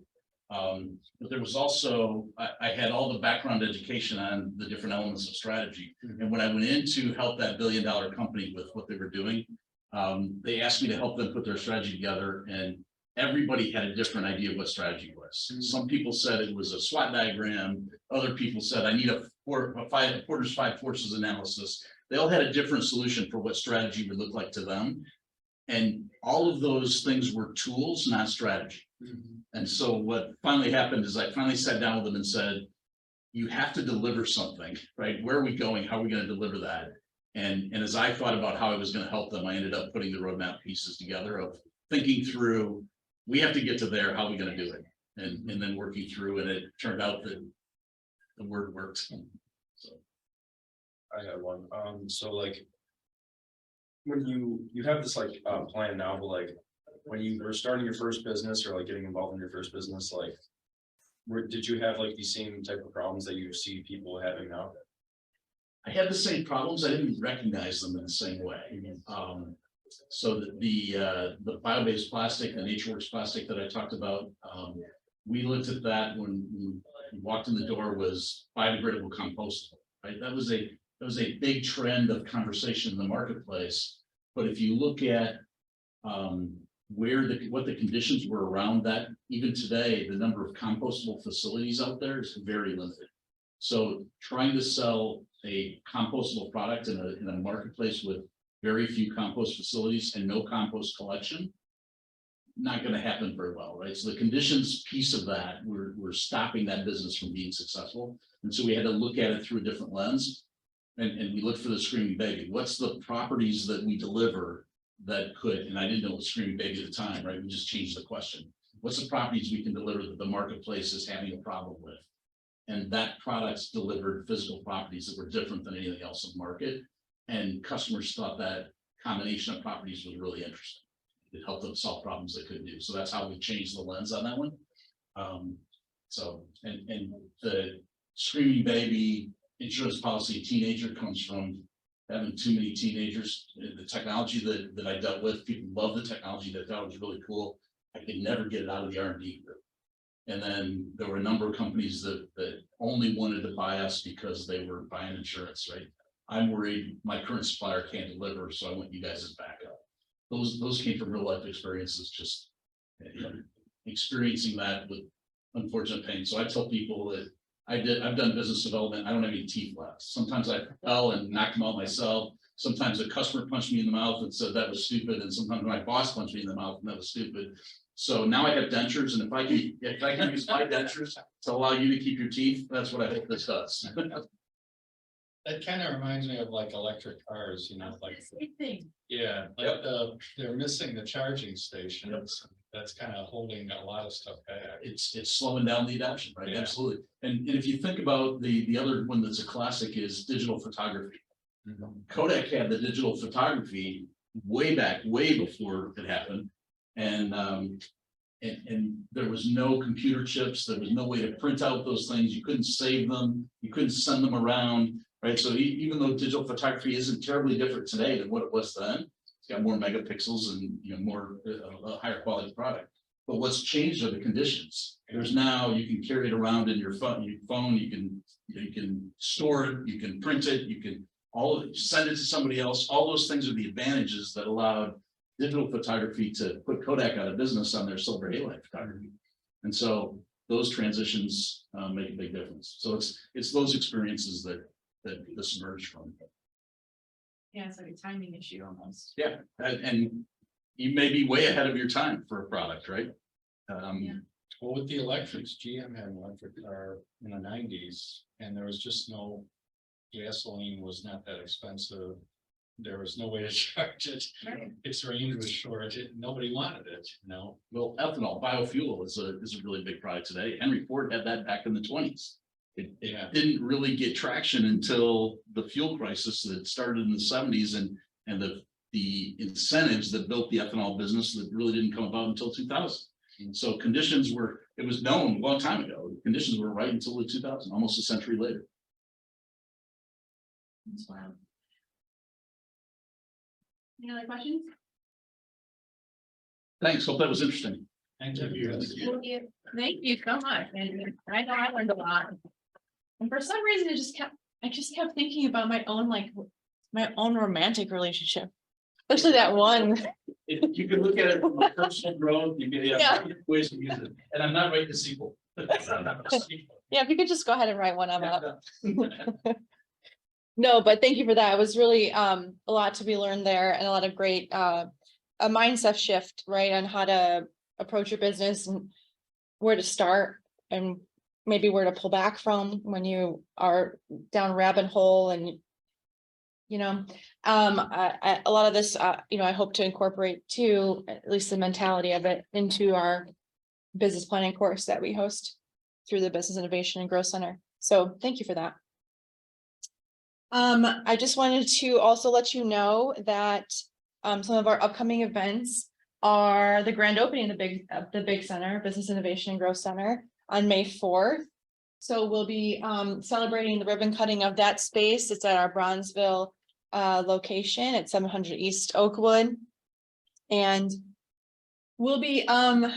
But there was also, I had all the background education on the different elements of strategy. And when I went in to help that $1 billion company with what they were doing, they asked me to help them put their strategy together, and everybody had a different idea of what strategy was. Some people said it was a SWOT diagram. Other people said, I need a Porter's 5 forces analysis. They all had a different solution for what strategy would look like to them. And all of those things were tools, not strategy. And so what finally happened is I finally sat down with them and said, you have to deliver something, right? Where are we going? How are we going to deliver that? And as I thought about how I was going to help them, I ended up putting the roadmap pieces together of thinking through, we have to get to there, how are we going to do it? And then working through, and it turned out that the word worked. So I had one. So like, when you have this like plan now, but like when you were starting your first business or like getting involved in your first business, like did you have like the same type of problems that you see people having now? I had the same problems. I didn't recognize them in the same way. So the bio-based plastic, the NatureWorks plastic that I talked about, we looked at that when we walked in the door was biodegradable compostable, right? That was a big trend of conversation in the marketplace. But if you look at what the conditions were around that, even today, the number of compostable facilities out there is very limited. So trying to sell a compostable product in a marketplace with very few compost facilities and no compost collection, not going to happen very well, right? So the conditions piece of that, we're stopping that business from being successful. And so we had to look at it through a different lens. And we looked for the screaming baby. What's the properties that we deliver that could, and I didn't know it was screaming baby at the time, right? We just changed the question. What's the properties we can deliver that the marketplace is having a problem with? And that product's delivered physical properties that were different than anything else in the market. And customers thought that combination of properties was really interesting. It helped them solve problems they couldn't do. So that's how we changed the lens on that one. And the screaming baby insurance policy teenager comes from having too many teenagers. The technology that I dealt with, people love the technology. That thought was really cool. I could never get it out of the R&D group. And then there were a number of companies that only wanted to buy us because they were buying insurance, right? I'm worried my current supplier can't deliver, so I want you guys as backup. Those came from real life experiences, just experiencing that with unfortunate pain. So I tell people that I've done business development. I don't have any teeth left. Sometimes I fell and knocked them out myself. Sometimes a customer punched me in the mouth and said that was stupid. And sometimes my boss punched me in the mouth and that was stupid. So now I have dentures, and if I can use my dentures to allow you to keep your teeth, that's what I hope this does. That kind of reminds me of like electric cars, you know, like, Same thing. yeah, like they're missing the charging stations. That's kind of holding a lot of stuff back. It's slowing down the adoption, right? Yeah. Absolutely. And if you think about the other one that's a classic is digital photography. Kodak had the digital photography way back, way before it happened. And there was no computer chips. There was no way to print out those things. You couldn't save them. You couldn't send them around, right? So even though digital photography isn't terribly different today than what it was then, it's got more megapixels and more a higher quality product. But what's changed are the conditions. There's now, you can carry it around in your phone. You can store it. You can print it. You can send it to somebody else. All those things are the advantages that allowed digital photography to put Kodak out of business on their silver halide photography. And so those transitions make a big difference. So it's those experiences that this emerged from. Yeah, it's like a timing issue almost. Yeah, and you may be way ahead of your time for a product, right? Yeah. Well, with the electrics, GM had an electric car in the nineties, and there was just no, gasoline was not that expensive. There was no way to charge it. Right. Its range was short. Nobody wanted it, you know? Well, ethanol, biofuel is a really big product today. Henry Ford had that back in the 20s. It Yeah. didn't really get traction until the fuel crisis that started in the 70s and the incentives that built the ethanol business that really didn't come about until 2000. And so conditions were, it was known a long time ago, conditions were right until the 2000, almost a century later. That's wild. Any other questions? Thanks, hope that was interesting. Thank you. Thank you so much, and I know I learned a lot. And for some reason, I just kept thinking about my own romantic relationship, especially that one. You can look at it from a personal growth, you can, Yeah. ways to use it, and I'm not writing the sequel. Yeah, if you could just go ahead and write one of them up. No, but thank you for that. It was really a lot to be learned there and a lot of great a mindset shift, right, on how to approach your business and where to start and maybe where to pull back from when you are down a rabbit hole. And a lot of this I hope to incorporate too, at least the mentality of it, into our business planning course that we host through the Business Innovation and Growth Center. So thank you for that. I just wanted to also let you know that some of our upcoming events are the grand opening of the big center, Business Innovation and Growth Center, on May 4th. So we'll be celebrating the ribbon cutting of that space. It's at our Bronzeville location at 700 East Oakwood. And we'll be the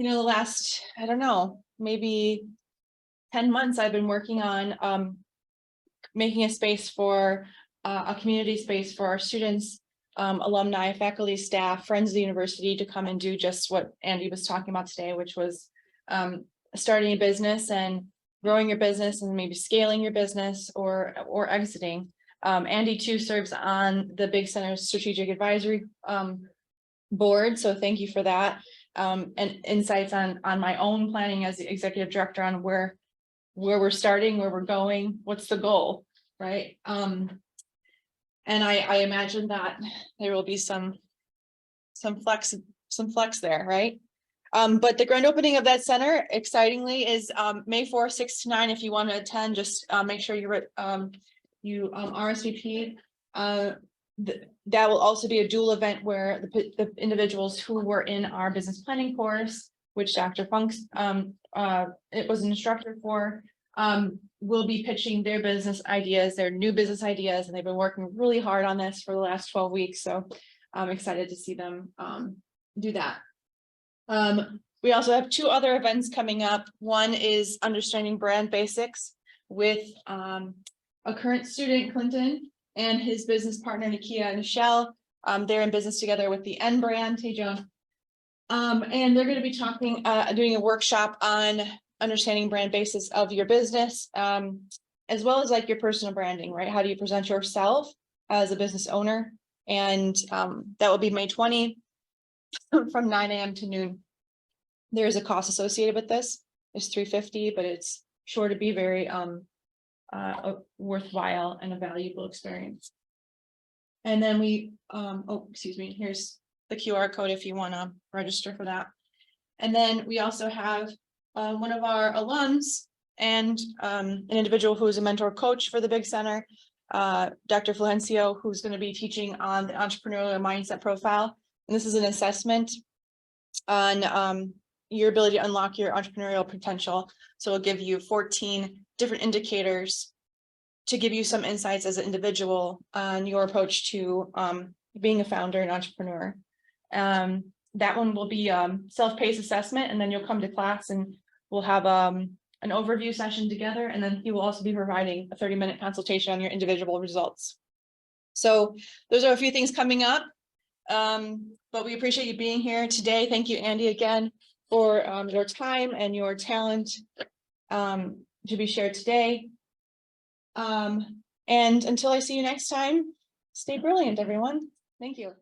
last, I don't know, maybe 10 months I've been working on making a space for a community space for our students, alumni, faculty, staff, friends of the university to come and do just what Andy was talking about today, which was starting a business and growing your business and maybe scaling your business or exiting. Andy too serves on the Big Center's strategic advisory board. So thank you for that. And insights on my own planning as the executive director on where we're starting, where we're going, what's the goal, right? And I imagine that there will be some flex there, right? But the grand opening of that center, excitingly, is May 4th, 6 to 9. If you want to attend, just make sure you RSVP. That will also be a dual event where the individuals who were in our business planning course, which Dr. Funk it was an instructor for, will be pitching their business ideas, their new business ideas, and they've been working really hard on this for the last 12 weeks. So I'm excited to see them do that. We also have 2 other events coming up. One is Understanding Brand Basics with a current student, Clinton, and his business partner, Nakia and Michelle. They're in business together with the N brand. Hey, Joan. And they're going to be talking, doing a workshop on understanding brand basis of your business, as well as like your personal branding, right? How do you present yourself as a business owner? And that will be May 20 from 9 a.m. to noon. There is a cost associated with this. It's $350, but it's sure to be very worthwhile and a valuable experience. And then we, here's the QR code if you want to register for that. And then we also have one of our alums and an individual who is a mentor coach for the Big Center, Dr. Florencio, who's going to be teaching on the entrepreneurial mindset profile. And this is an assessment on your ability to unlock your entrepreneurial potential. So it'll give you 14 different indicators to give you some insights as an individual on your approach to being a founder and entrepreneur. That one will be self-paced assessment, and then you'll come to class and we'll have an overview session together, and then he will also be providing a 30-minute consultation on your individual results. So those are a few things coming up, but we appreciate you being here today. Thank you, Andy, again for your time and your talent to be shared today. And until I see you next time, stay brilliant, everyone. Thank you.